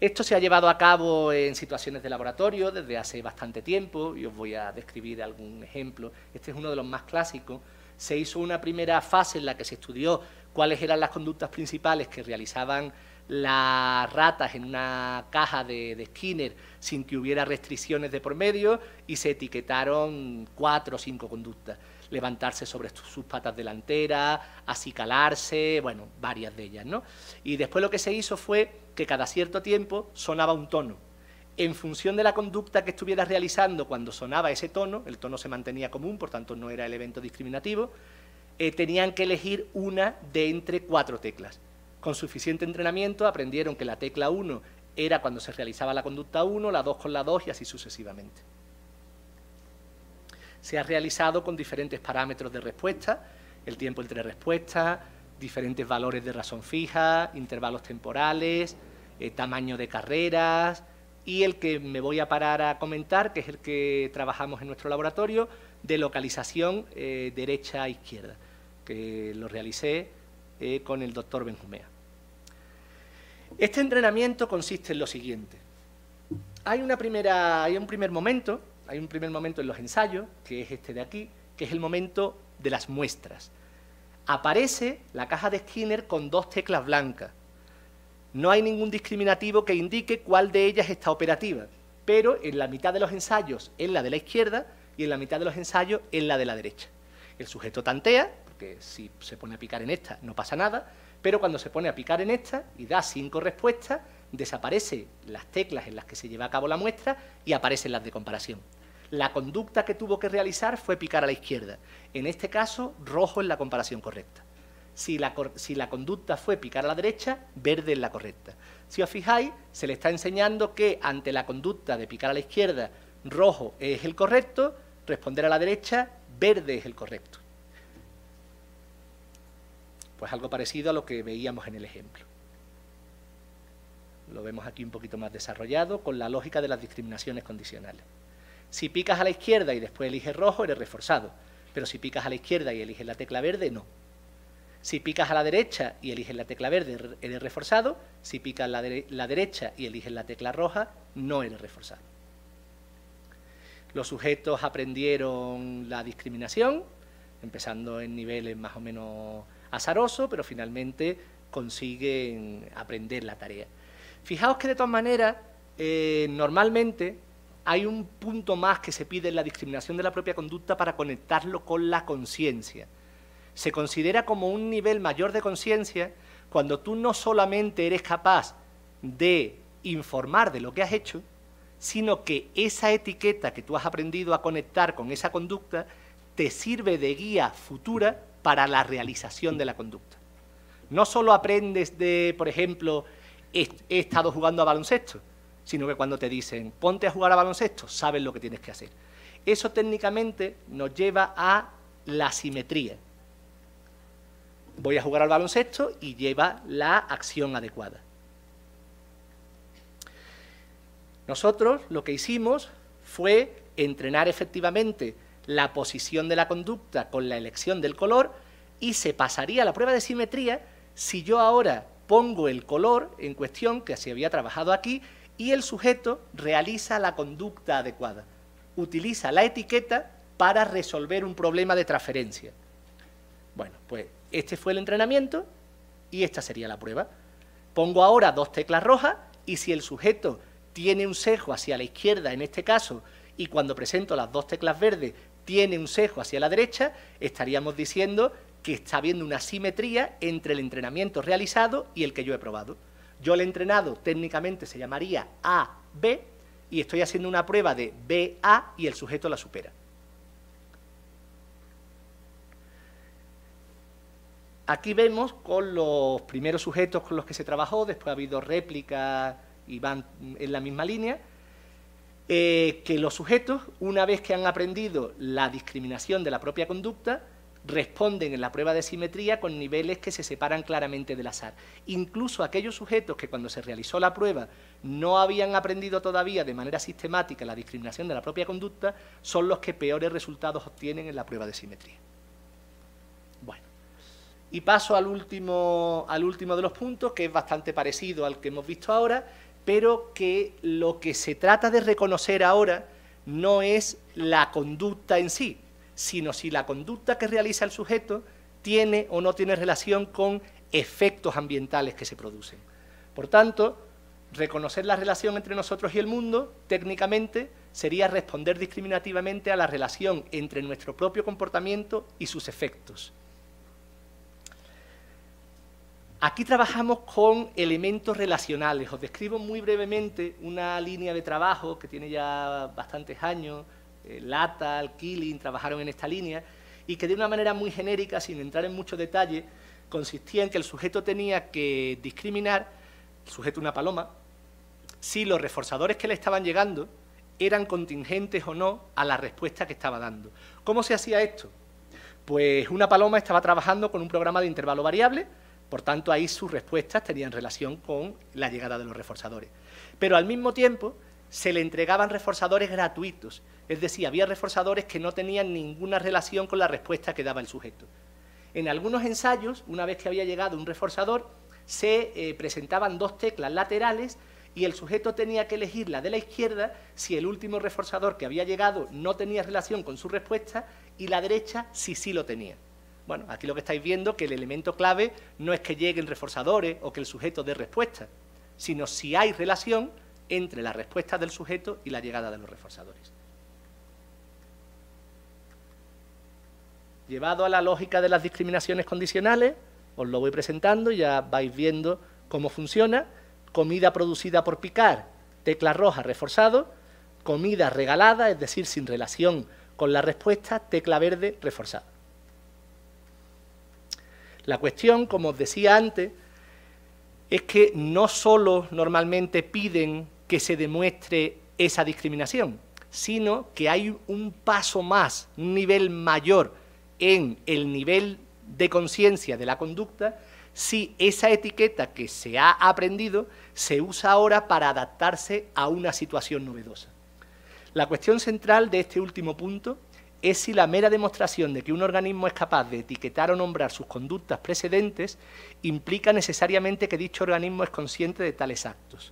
Esto se ha llevado a cabo en situaciones de laboratorio desde hace bastante tiempo, y os voy a describir algún ejemplo. Este es uno de los más clásicos. Se hizo una primera fase en la que se estudió cuáles eran las conductas principales que realizaban las ratas en una caja de Skinner sin que hubiera restricciones de por medio, y se etiquetaron 4 o 5 conductas. Levantarse sobre sus patas delanteras, acicalarse, bueno, varias de ellas, ¿no? Y después lo que se hizo fue que cada cierto tiempo sonaba un tono. En función de la conducta que estuviera realizando cuando sonaba ese tono, el tono se mantenía común, por tanto no era el evento discriminativo, tenían que elegir una de entre 4 teclas. Con suficiente entrenamiento aprendieron que la tecla 1 era cuando se realizaba la conducta 1, la 2 con la 2 y así sucesivamente. Se ha realizado con diferentes parámetros de respuesta, el tiempo entre respuestas, diferentes valores de razón fija, intervalos temporales, tamaño de carreras, y el que me voy a parar a comentar, que es el que trabajamos en nuestro laboratorio, de localización derecha-izquierda, que lo realicé con el doctor Benjumea. Este entrenamiento consiste en lo siguiente. Hay un primer momento en los ensayos, que es este de aquí, que es el momento de las muestras. Aparece la caja de Skinner con 2 teclas blancas. No hay ningún discriminativo que indique cuál de ellas está operativa, pero en la mitad de los ensayos es la de la izquierda y en la mitad de los ensayos es la de la derecha. El sujeto tantea, porque si se pone a picar en esta no pasa nada, pero cuando se pone a picar en esta y da 5 respuestas, desaparecen las teclas en las que se lleva a cabo la muestra y aparecen las de comparación. La conducta que tuvo que realizar fue picar a la izquierda. En este caso, rojo es la comparación correcta. Si la conducta fue picar a la derecha, verde es la correcta. Si os fijáis, se le está enseñando que ante la conducta de picar a la izquierda, rojo es el correcto, responder a la derecha, verde es el correcto. Pues algo parecido a lo que veíamos en el ejemplo. Lo vemos aquí un poquito más desarrollado con la lógica de las discriminaciones condicionales. Si picas a la izquierda y después eliges rojo, eres reforzado. Pero si picas a la izquierda y eliges la tecla verde, no. Si picas a la derecha y eliges la tecla verde, eres reforzado. Si picas la derecha y eliges la tecla roja, no eres reforzado. Los sujetos aprendieron la discriminación, empezando en niveles más o menos azarosos, pero finalmente consiguen aprender la tarea. Fijaos que de todas maneras, normalmente hay un punto más que se pide en la discriminación de la propia conducta para conectarlo con la conciencia. Se considera como un nivel mayor de conciencia cuando tú no solamente eres capaz de informar de lo que has hecho, sino que esa etiqueta que tú has aprendido a conectar con esa conducta te sirve de guía futura para la realización de la conducta. No solo aprendes de, por ejemplo, he estado jugando a baloncesto, sino que cuando te dicen, ponte a jugar a baloncesto, sabes lo que tienes que hacer. Eso técnicamente nos lleva a la simetría. Voy a jugar al baloncesto y lleva la acción adecuada. Nosotros lo que hicimos fue entrenar efectivamente la posición de la conducta con la elección del color y se pasaría la prueba de simetría si yo ahora pongo el color en cuestión que se había trabajado aquí y el sujeto realiza la conducta adecuada. Utiliza la etiqueta para resolver un problema de transferencia. Bueno, pues este fue el entrenamiento y esta sería la prueba. Pongo ahora 2 teclas rojas y si el sujeto tiene un sesgo hacia la izquierda, en este caso, y cuando presento las 2 teclas verdes tiene un sesgo hacia la derecha, estaríamos diciendo que está habiendo una simetría entre el entrenamiento realizado y el que yo he probado. Yo el entrenado técnicamente se llamaría A-B y estoy haciendo una prueba de B-A y el sujeto la supera. Aquí vemos con los primeros sujetos con los que se trabajó, después ha habido réplicas y van en la misma línea, que los sujetos, una vez que han aprendido la discriminación de la propia conducta, responden en la prueba de simetría con niveles que se separan claramente del azar. Incluso aquellos sujetos que cuando se realizó la prueba no habían aprendido todavía de manera sistemática la discriminación de la propia conducta, son los que peores resultados obtienen en la prueba de simetría. Bueno, y paso al último de los puntos, que es bastante parecido al que hemos visto ahora, pero que lo que se trata de reconocer ahora no es la conducta en sí, sino si la conducta que realiza el sujeto tiene o no tiene relación con efectos ambientales que se producen. Por tanto, reconocer la relación entre nosotros y el mundo, técnicamente, sería responder discriminativamente a la relación entre nuestro propio comportamiento y sus efectos. Aquí trabajamos con elementos relacionales. Os describo muy brevemente una línea de trabajo que tiene ya bastantes años. Latham, Killing trabajaron en esta línea y que de una manera muy genérica, sin entrar en mucho detalle, consistía en que el sujeto tenía que discriminar, el sujeto una paloma, si los reforzadores que le estaban llegando eran contingentes o no a la respuesta que estaba dando. ¿Cómo se hacía esto? Pues una paloma estaba trabajando con un programa de intervalo variable, por tanto ahí sus respuestas tenían relación con la llegada de los reforzadores. Pero al mismo tiempo se le entregaban reforzadores gratuitos, es decir, había reforzadores que no tenían ninguna relación con la respuesta que daba el sujeto. En algunos ensayos, una vez que había llegado un reforzador, se presentaban 2 teclas laterales y el sujeto tenía que elegir la de la izquierda si el último reforzador que había llegado no tenía relación con su respuesta y la derecha si sí lo tenía. Bueno, aquí lo que estáis viendo que el elemento clave no es que lleguen reforzadores o que el sujeto dé respuesta, sino si hay relación entre la respuesta del sujeto y la llegada de los reforzadores. Llevado a la lógica de las discriminaciones condicionales, os lo voy presentando y ya vais viendo cómo funciona. Comida producida por picar, tecla roja, reforzado. Comida regalada, es decir, sin relación con la respuesta, tecla verde, reforzado. La cuestión, como os decía antes, es que no solo normalmente piden que se demuestre esa discriminación, sino que hay un paso más, un nivel mayor en el nivel de conciencia de la conducta, si esa etiqueta que se ha aprendido se usa ahora para adaptarse a una situación novedosa. La cuestión central de este último punto es si la mera demostración de que un organismo es capaz de etiquetar o nombrar sus conductas precedentes implica necesariamente que dicho organismo es consciente de tales actos.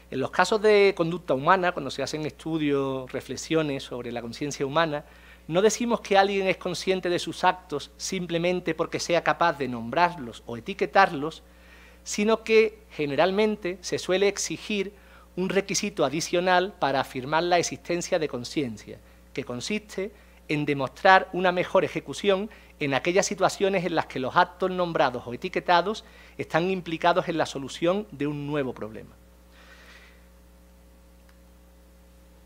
En los casos de conducta humana, cuando se hacen estudios, reflexiones sobre la conciencia humana, no decimos que alguien es consciente de sus actos simplemente porque sea capaz de nombrarlos o etiquetarlos, sino que generalmente se suele exigir un requisito adicional para afirmar la existencia de conciencia, que consiste en demostrar una mejor ejecución en aquellas situaciones en las que los actos nombrados o etiquetados están implicados en la solución de un nuevo problema.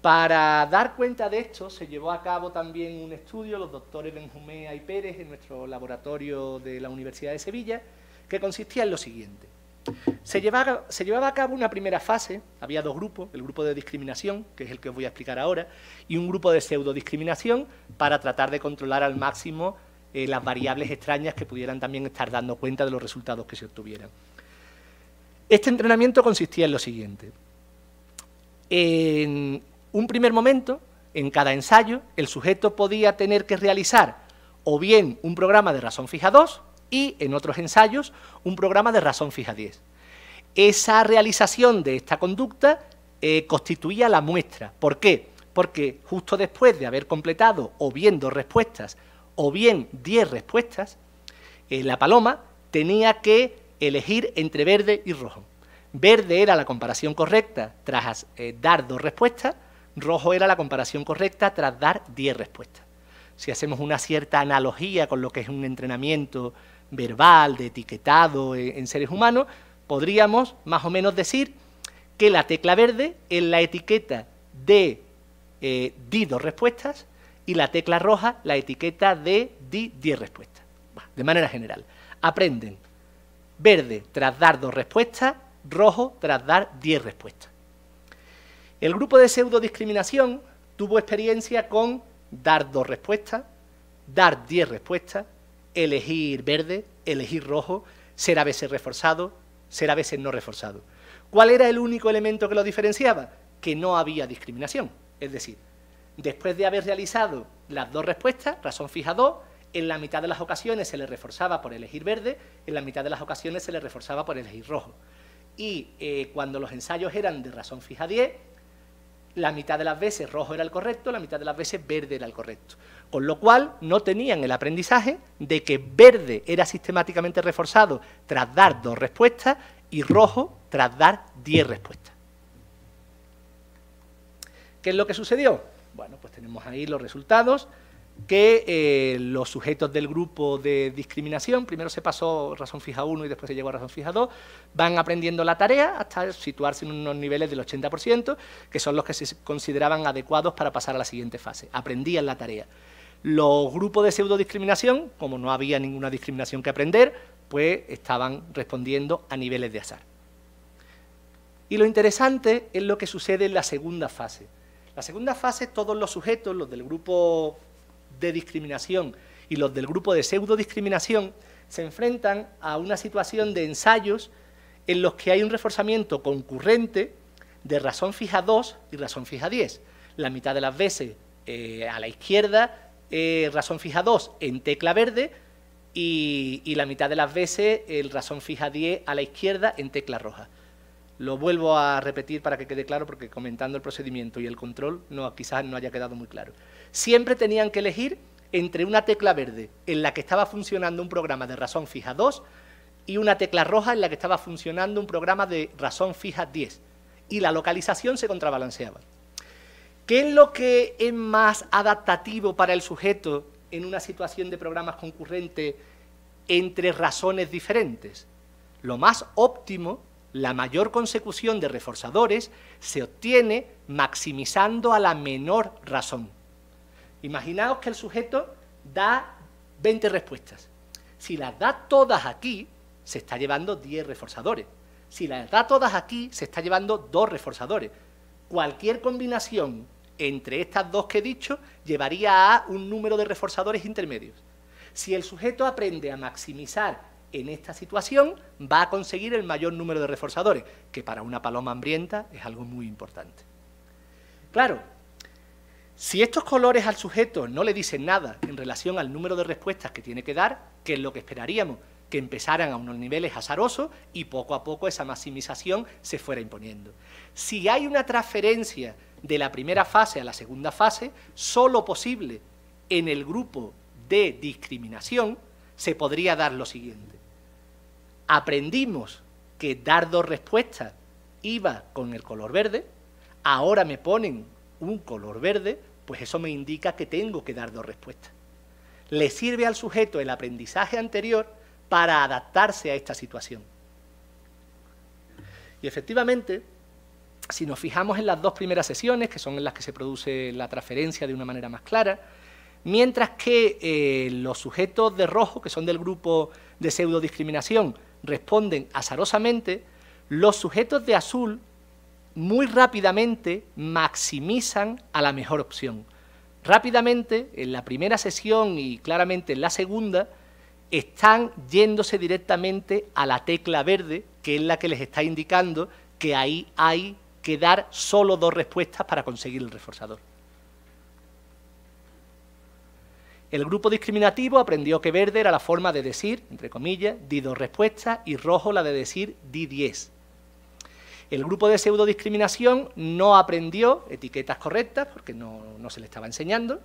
Para dar cuenta de esto, se llevó a cabo también un estudio, los doctores Benjumea y Pérez, en nuestro laboratorio de la Universidad de Sevilla, que consistía en lo siguiente. Se llevaba a cabo una primera fase, había dos grupos, el grupo de discriminación, que es el que os voy a explicar ahora, y un grupo de pseudodiscriminación para tratar de controlar al máximo las variables extrañas que pudieran también estar dando cuenta de los resultados que se obtuvieran. Este entrenamiento consistía en lo siguiente. En un primer momento, en cada ensayo, el sujeto podía tener que realizar o bien un programa de razón fija 2 y, en otros ensayos, un programa de razón fija 10. Esa realización de esta conducta constituía la muestra. ¿Por qué? Porque justo después de haber completado o bien 2 respuestas o bien 10 respuestas, la paloma tenía que elegir entre verde y rojo. Verde era la comparación correcta tras dar 2 respuestas, rojo era la comparación correcta tras dar 10 respuestas. Si hacemos una cierta analogía con lo que es un entrenamiento verbal, de etiquetado en seres humanos, podríamos más o menos decir que la tecla verde es la etiqueta de di 2 respuestas y la tecla roja la etiqueta de di 10 respuestas. De manera general, aprenden verde tras dar 2 respuestas, rojo tras dar 10 respuestas. El grupo de pseudodiscriminación tuvo experiencia con dar 2 respuestas, dar 10 respuestas, elegir verde, elegir rojo, ser a veces reforzado, ser a veces no reforzado. ¿Cuál era el único elemento que lo diferenciaba? Que no había discriminación. Es decir, después de haber realizado las 2 respuestas, razón fija 2, en la mitad de las ocasiones se le reforzaba por elegir verde, en la mitad de las ocasiones se le reforzaba por elegir rojo. Y cuando los ensayos eran de razón fija 10, la mitad de las veces rojo era el correcto, la mitad de las veces verde era el correcto. Con lo cual no tenían el aprendizaje de que verde era sistemáticamente reforzado tras dar 2 respuestas y rojo tras dar 10 respuestas. ¿Qué es lo que sucedió? Bueno, pues tenemos ahí los resultados, que los sujetos del grupo de discriminación, primero se pasó razón fija 1 y después se llegó a razón fija 2, van aprendiendo la tarea hasta situarse en unos niveles del 80%, que son los que se consideraban adecuados para pasar a la siguiente fase. Aprendían la tarea. Los grupos de pseudodiscriminación, como no había ninguna discriminación que aprender, pues estaban respondiendo a niveles de azar. Y lo interesante es lo que sucede en la segunda fase. La segunda fase, todos los sujetos, los del grupo de discriminación y los del grupo de pseudodiscriminación, se enfrentan a una situación de ensayos en los que hay un reforzamiento concurrente de razón fija 2 y razón fija 10. La mitad de las veces a la izquierda, razón fija 2 en tecla verde y la mitad de las veces el razón fija 10 a la izquierda en tecla roja. Lo vuelvo a repetir para que quede claro, porque comentando el procedimiento y el control quizás no haya quedado muy claro. Siempre tenían que elegir entre una tecla verde en la que estaba funcionando un programa de razón fija 2 y una tecla roja en la que estaba funcionando un programa de razón fija 10. Y la localización se contrabalanceaba. ¿Qué es lo que es más adaptativo para el sujeto en una situación de programas concurrentes entre razones diferentes? Lo más óptimo, la mayor consecución de reforzadores, se obtiene maximizando a la menor razón. Imaginaos que el sujeto da 20 respuestas. Si las da todas aquí, se está llevando 10 reforzadores. Si las da todas aquí, se está llevando 2 reforzadores. Cualquier combinación entre estas dos que he dicho llevaría a un número de reforzadores intermedios. Si el sujeto aprende a maximizar en esta situación, va a conseguir el mayor número de reforzadores, que para una paloma hambrienta es algo muy importante. Claro, Si estos colores al sujeto no le dicen nada en relación al número de respuestas que tiene que dar, ¿qué es lo que esperaríamos? Que empezaran a unos niveles azarosos y poco a poco esa maximización se fuera imponiendo. Si hay una transferencia de la primera fase a la segunda fase, solo posible en el grupo de discriminación, se podría dar lo siguiente. Aprendimos que dar 2 respuestas iba con el color verde, ahora me ponen un color verde, pues eso me indica que tengo que dar 2 respuestas. Le sirve al sujeto el aprendizaje anterior para adaptarse a esta situación. Y efectivamente, si nos fijamos en las 2 primeras sesiones, que son en las que se produce la transferencia de una manera más clara, mientras que los sujetos de rojo, que son del grupo de pseudodiscriminación, responden azarosamente, los sujetos de azul muy rápidamente maximizan a la mejor opción. Rápidamente, en la primera sesión y claramente en la segunda, están yéndose directamente a la tecla verde, que es la que les está indicando que ahí hay que dar solo 2 respuestas para conseguir el reforzador. El grupo discriminativo aprendió que verde era la forma de decir, entre comillas, di 2 respuestas, y rojo la de decir di 10. El grupo de pseudodiscriminación no aprendió etiquetas correctas porque no se le estaba enseñando,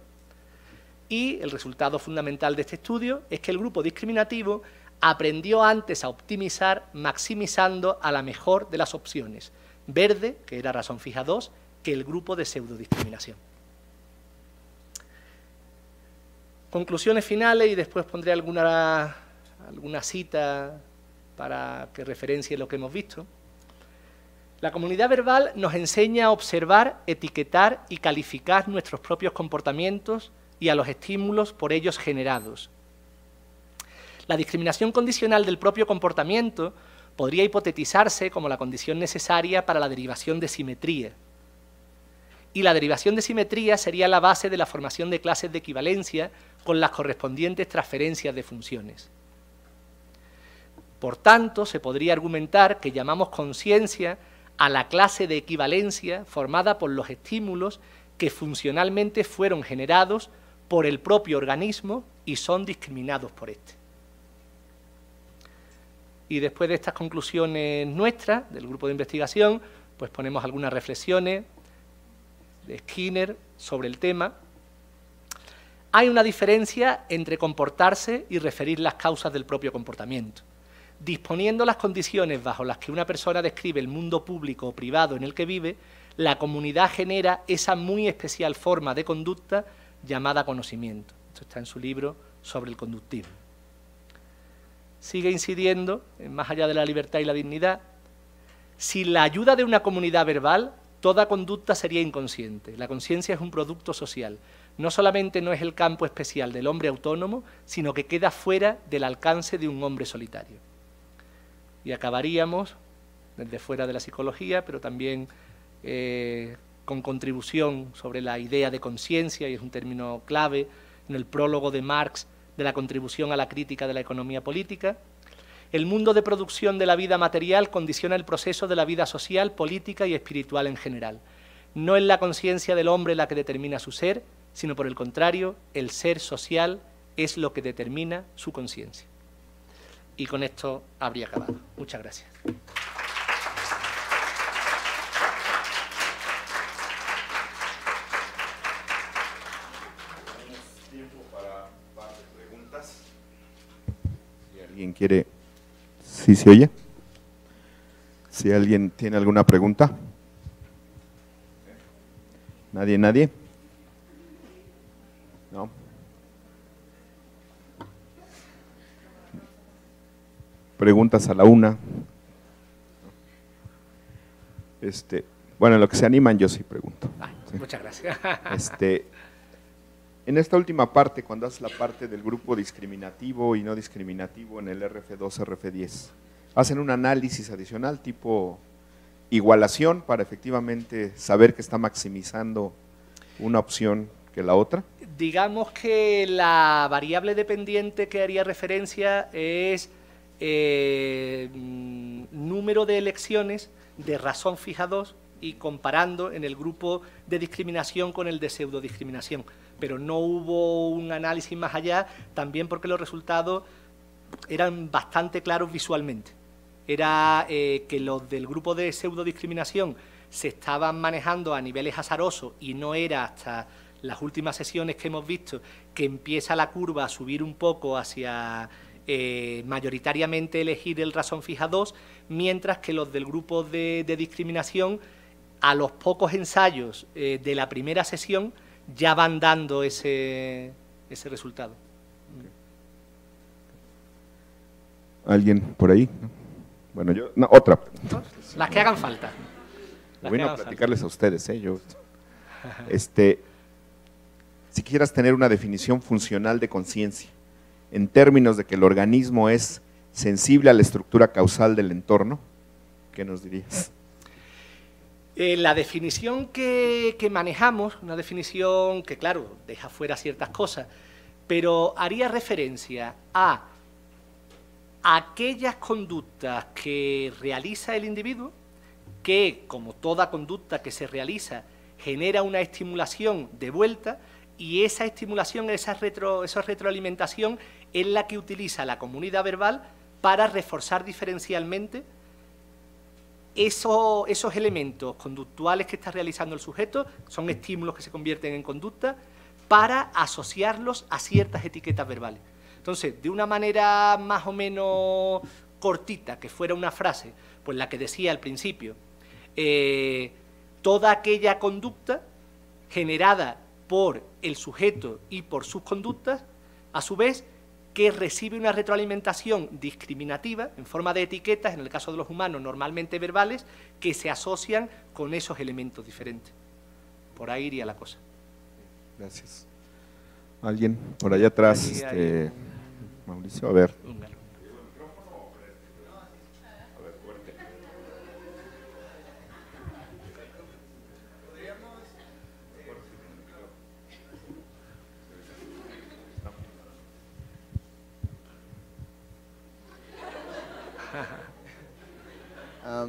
y el resultado fundamental de este estudio es que el grupo discriminativo aprendió antes a optimizar maximizando a la mejor de las opciones, verde, que era razón fija 2, que el grupo de pseudodiscriminación. Conclusiones finales, y después pondré alguna cita para que referencie lo que hemos visto. La comunidad verbal nos enseña a observar, etiquetar y calificar nuestros propios comportamientos y a los estímulos por ellos generados. La discriminación condicional del propio comportamiento podría hipotetizarse como la condición necesaria para la derivación de simetría. Y la derivación de simetría sería la base de la formación de clases de equivalencia con las correspondientes transferencias de funciones. Por tanto, se podría argumentar que llamamos conciencia a la clase de equivalencia formada por los estímulos que funcionalmente fueron generados por el propio organismo y son discriminados por éste. Y después de estas conclusiones nuestras, del grupo de investigación, pues ponemos algunas reflexiones de Skinner sobre el tema. Hay una diferencia entre comportarse y referir las causas del propio comportamiento. Disponiendo las condiciones bajo las que una persona describe el mundo público o privado en el que vive, la comunidad genera esa muy especial forma de conducta llamada conocimiento. Esto está en su libro sobre el conductismo. Sigue incidiendo, más allá de la libertad y la dignidad, sin la ayuda de una comunidad verbal, toda conducta sería inconsciente. La conciencia es un producto social. No solamente no es el campo especial del hombre autónomo, sino que queda fuera del alcance de un hombre solitario. Y acabaríamos, desde fuera de la psicología, pero también con contribución sobre la idea de conciencia, y es un término clave en el prólogo de Marx de la contribución a la crítica de la economía política. El mundo de producción de la vida material condiciona el proceso de la vida social, política y espiritual en general. No es la conciencia del hombre la que determina su ser, sino por el contrario, el ser social es lo que determina su conciencia. Y con esto habría acabado. Muchas gracias. Tenemos tiempo para un par de preguntas. Si alguien quiere... ¿Sí se oye? Si alguien tiene alguna pregunta. ¿Nadie? ¿No? Preguntas a la una. Bueno, en lo que se animan yo sí pregunto. Sí. Muchas gracias. En esta última parte, cuando haces la parte del grupo discriminativo y no discriminativo en el RF2, RF10, hacen un análisis adicional tipo igualación para efectivamente saber que está maximizando una opción que la otra. Digamos que la variable dependiente que haría referencia es número de elecciones de razón fija 2, y comparando en el grupo de discriminación con el de pseudodiscriminación. Pero no hubo un análisis más allá, también porque los resultados eran bastante claros visualmente. Era que los del grupo de pseudodiscriminación se estaban manejando a niveles azarosos y no era hasta las últimas sesiones que hemos visto que empieza la curva a subir un poco hacia mayoritariamente elegir el razón fija 2, mientras que los del grupo de discriminación, a los pocos ensayos de la primera sesión, ya van dando ese resultado. ¿Alguien por ahí? Bueno, yo... No, otra. Las que hagan falta. Bueno, a platicarles a ustedes, yo... Si quisieras tener una definición funcional de conciencia, en términos de que el organismo es sensible a la estructura causal del entorno, ¿qué nos dirías? La definición que manejamos, una definición que, claro, deja fuera ciertas cosas, pero haría referencia a aquellas conductas que realiza el individuo, que, como toda conducta que se realiza, genera una estimulación de vuelta, y esa estimulación, esa retroalimentación es la que utiliza la comunidad verbal para reforzar diferencialmente esos elementos conductuales que está realizando el sujeto, son estímulos que se convierten en conducta, para asociarlos a ciertas etiquetas verbales. Entonces, de una manera más o menos cortita, que fuera una frase, pues la que decía al principio, toda aquella conducta generada por el sujeto y por sus conductas, a su vez, que recibe una retroalimentación discriminativa en forma de etiquetas, en el caso de los humanos normalmente verbales, que se asocian con esos elementos diferentes. Por ahí iría la cosa. Gracias. ¿Alguien por allá atrás? Mauricio, a ver.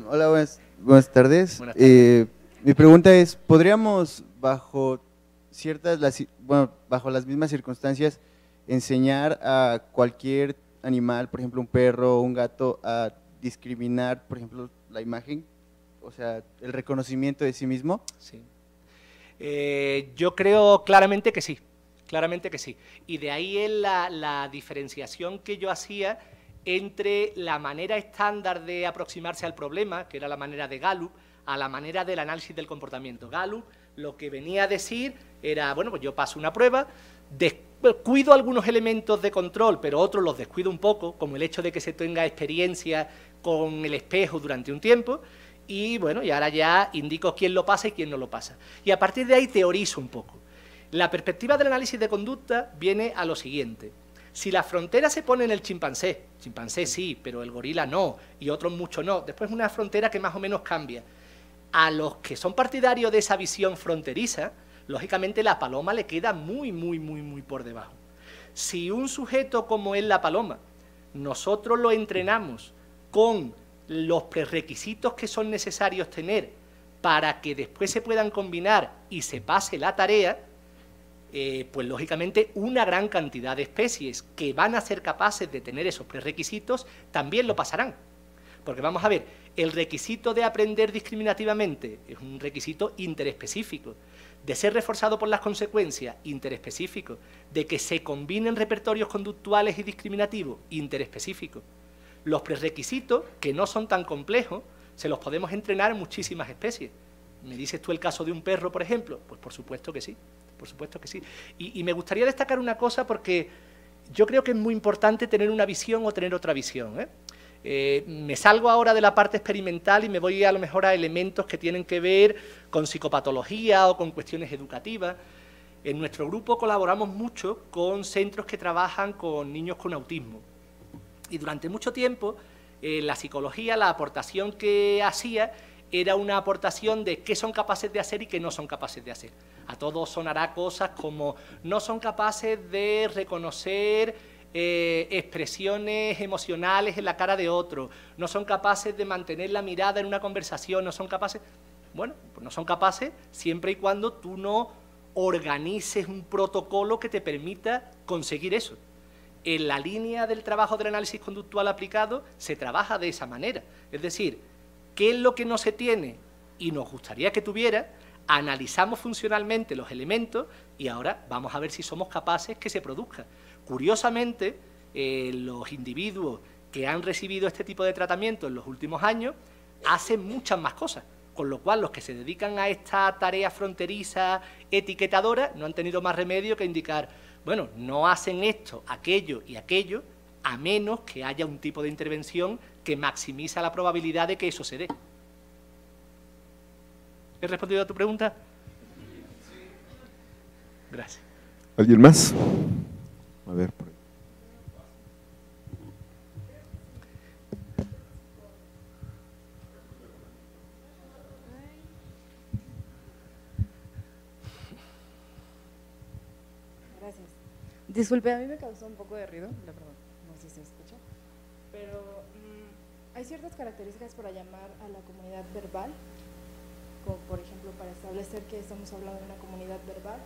Hola, buenas tardes. Buenas tardes. Mi pregunta es, ¿podríamos bajo las mismas circunstancias enseñar a cualquier animal, por ejemplo un perro o un gato, a discriminar, por ejemplo, la imagen? O sea, el reconocimiento de sí mismo. Sí. Yo creo claramente que sí, y de ahí es la diferenciación que yo hacía entre la manera estándar de aproximarse al problema, que era la manera de Gallup, a la manera del análisis del comportamiento. Gallup lo que venía a decir era, bueno, pues yo paso una prueba, descuido algunos elementos de control, pero otros los descuido un poco, como el hecho de que se tenga experiencia con el espejo durante un tiempo, y bueno, y ahora ya indico quién lo pasa y quién no lo pasa. Y a partir de ahí teorizo un poco. La perspectiva del análisis de conducta viene a lo siguiente. Si la frontera se pone en el chimpancé sí, pero el gorila no, y otros muchos no, después es una frontera que más o menos cambia. A los que son partidarios de esa visión fronteriza, lógicamente la paloma le queda muy por debajo. Si un sujeto como es la paloma, nosotros lo entrenamos con los prerequisitos que son necesarios tener para que después se puedan combinar y se pase la tarea, pues lógicamente una gran cantidad de especies que van a ser capaces de tener esos prerequisitos también lo pasarán. Porque vamos a ver, el requisito de aprender discriminativamente es un requisito interespecífico, de ser reforzado por las consecuencias, interespecífico, de que se combinen repertorios conductuales y discriminativos, interespecífico. Los prerequisitos, que no son tan complejos, se los podemos entrenar en muchísimas especies. ¿Me dices tú el caso de un perro, por ejemplo? Pues por supuesto que sí, por supuesto que sí. Y me gustaría destacar una cosa porque yo creo que es muy importante tener una visión o tener otra visión, me salgo ahora de la parte experimental y me voy a lo mejor a elementos que tienen que ver con psicopatología o con cuestiones educativas. En nuestro grupo colaboramos mucho con centros que trabajan con niños con autismo. Y durante mucho tiempo la psicología, la aportación que hacía era una aportación de qué son capaces de hacer y qué no son capaces de hacer. A todos sonará cosas como no son capaces de reconocer expresiones emocionales en la cara de otro, no son capaces de mantener la mirada en una conversación, no son capaces... Bueno, pues no son capaces siempre y cuando tú no organices un protocolo que te permita conseguir eso. En la línea del trabajo del análisis conductual aplicado se trabaja de esa manera. Es decir, ¿qué es lo que no se tiene y nos gustaría que tuviera? Analizamos funcionalmente los elementos y ahora vamos a ver si somos capaces que se produzca. Curiosamente, los individuos que han recibido este tipo de tratamiento en los últimos años hacen muchas más cosas, con lo cual los que se dedican a esta tarea fronteriza, etiquetadora, no han tenido más remedio que indicar, bueno, no hacen esto, aquello y aquello, a menos que haya un tipo de intervención que maximiza la probabilidad de que eso se dé. ¿He respondido a tu pregunta? Gracias. ¿Alguien más? A ver, por ahí. Gracias. Disculpe, a mí me causó un poco de ruido, la verdad, no sé si se escucha, pero hay ciertas características para llamar a la comunidad verbal, como por ejemplo para establecer que estamos hablando de una comunidad verbal,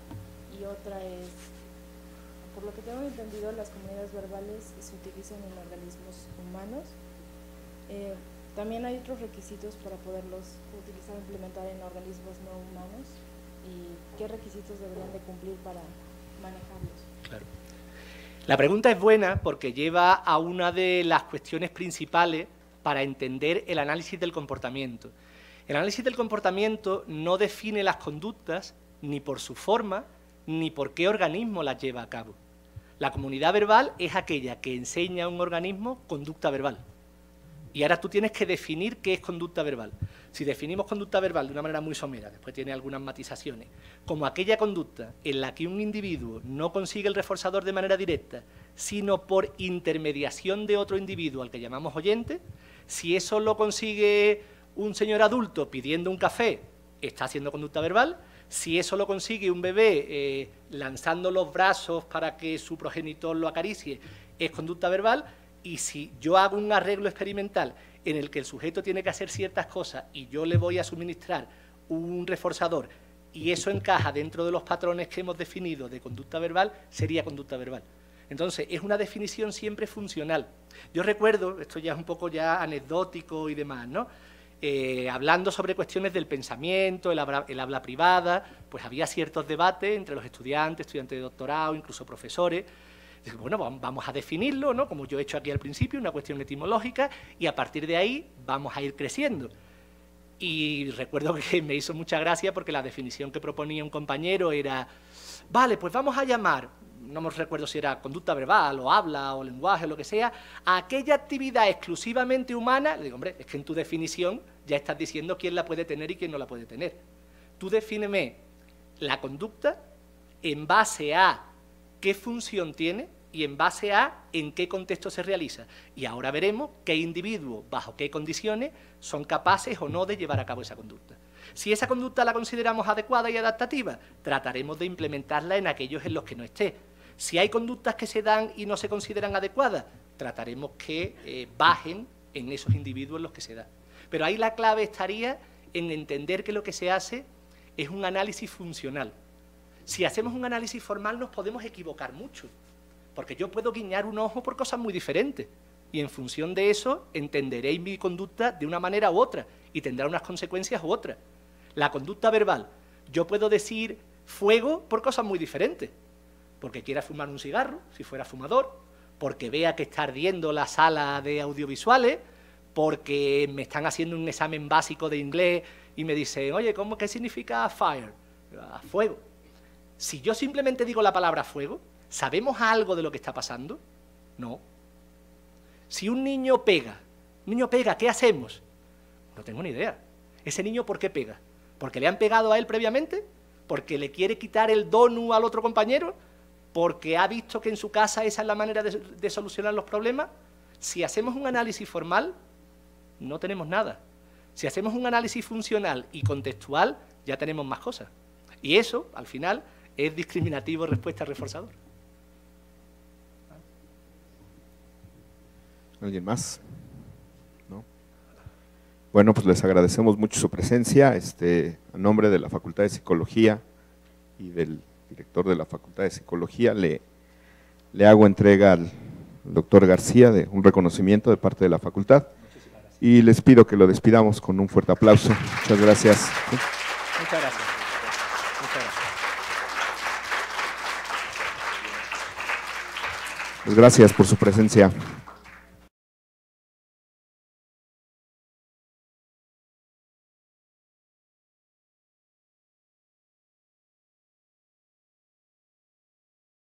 y otra es, por lo que tengo entendido, las comunidades verbales se utilizan en organismos humanos. También hay otros requisitos para poderlos utilizar e implementar en organismos no humanos, y qué requisitos deberían de cumplir para manejarlos. Claro. La pregunta es buena porque lleva a una de las cuestiones principales para entender el análisis del comportamiento. El análisis del comportamiento no define las conductas ni por su forma ni por qué organismo las lleva a cabo. La comunidad verbal es aquella que enseña a un organismo conducta verbal. Y ahora tú tienes que definir qué es conducta verbal. Si definimos conducta verbal de una manera muy somera, después tiene algunas matizaciones, como aquella conducta en la que un individuo no consigue el reforzador de manera directa, sino por intermediación de otro individuo al que llamamos oyente, si eso lo consigue un señor adulto pidiendo un café, está haciendo conducta verbal. Si eso lo consigue un bebé lanzando los brazos para que su progenitor lo acaricie, es conducta verbal. Y si yo hago un arreglo experimental en el que el sujeto tiene que hacer ciertas cosas y yo le voy a suministrar un reforzador y eso encaja dentro de los patrones que hemos definido de conducta verbal, sería conducta verbal. Entonces, es una definición siempre funcional. Yo recuerdo, esto ya es un poco ya anecdótico y demás, ¿no? Hablando sobre cuestiones del pensamiento, el habla privada, pues había ciertos debates entre los estudiantes de doctorado, incluso profesores. Bueno, vamos a definirlo, ¿no? Como yo he hecho aquí al principio, una cuestión etimológica, y a partir de ahí vamos a ir creciendo. Y recuerdo que me hizo mucha gracia porque la definición que proponía un compañero era, vale, pues vamos a llamar, no me recuerdo si era conducta verbal o habla o lenguaje o lo que sea, a aquella actividad exclusivamente humana. Le digo, hombre, es que en tu definición ya estás diciendo quién la puede tener y quién no la puede tener. Tú defíneme la conducta en base a qué función tiene y en base a en qué contexto se realiza. Y ahora veremos qué individuos, bajo qué condiciones, son capaces o no de llevar a cabo esa conducta. Si esa conducta la consideramos adecuada y adaptativa, trataremos de implementarla en aquellos en los que no esté. Si hay conductas que se dan y no se consideran adecuadas, trataremos que bajen en esos individuos en los que se da. Pero ahí la clave estaría en entender que lo que se hace es un análisis funcional. Si hacemos un análisis formal nos podemos equivocar mucho, porque yo puedo guiñar un ojo por cosas muy diferentes y en función de eso entenderé mi conducta de una manera u otra y tendrá unas consecuencias u otras. La conducta verbal, yo puedo decir fuego por cosas muy diferentes, porque quiera fumar un cigarro, si fuera fumador, porque vea que está ardiendo la sala de audiovisuales, porque me están haciendo un examen básico de inglés y me dicen, oye, ¿qué significa fire? Fuego. Si yo simplemente digo la palabra fuego, ¿sabemos algo de lo que está pasando? No. Si un niño pega, ¿qué hacemos? No tengo ni idea. ¿Ese niño por qué pega? ¿Porque le han pegado a él previamente? ¿Porque le quiere quitar el donut al otro compañero? ¿Porque ha visto que en su casa esa es la manera de solucionar los problemas? Si hacemos un análisis formal, no tenemos nada. Si hacemos un análisis funcional y contextual, ya tenemos más cosas. Y eso, al final, es discriminativo respuesta reforzador. ¿¿Alguien más? ¿No? Bueno, pues les agradecemos mucho su presencia. A nombre de la Facultad de Psicología y del director de la Facultad de Psicología, le hago entrega al doctor García de un reconocimiento de parte de la facultad y les pido que lo despidamos con un fuerte aplauso. Muchas gracias. Muchas gracias. Muchas gracias. Pues gracias por su presencia.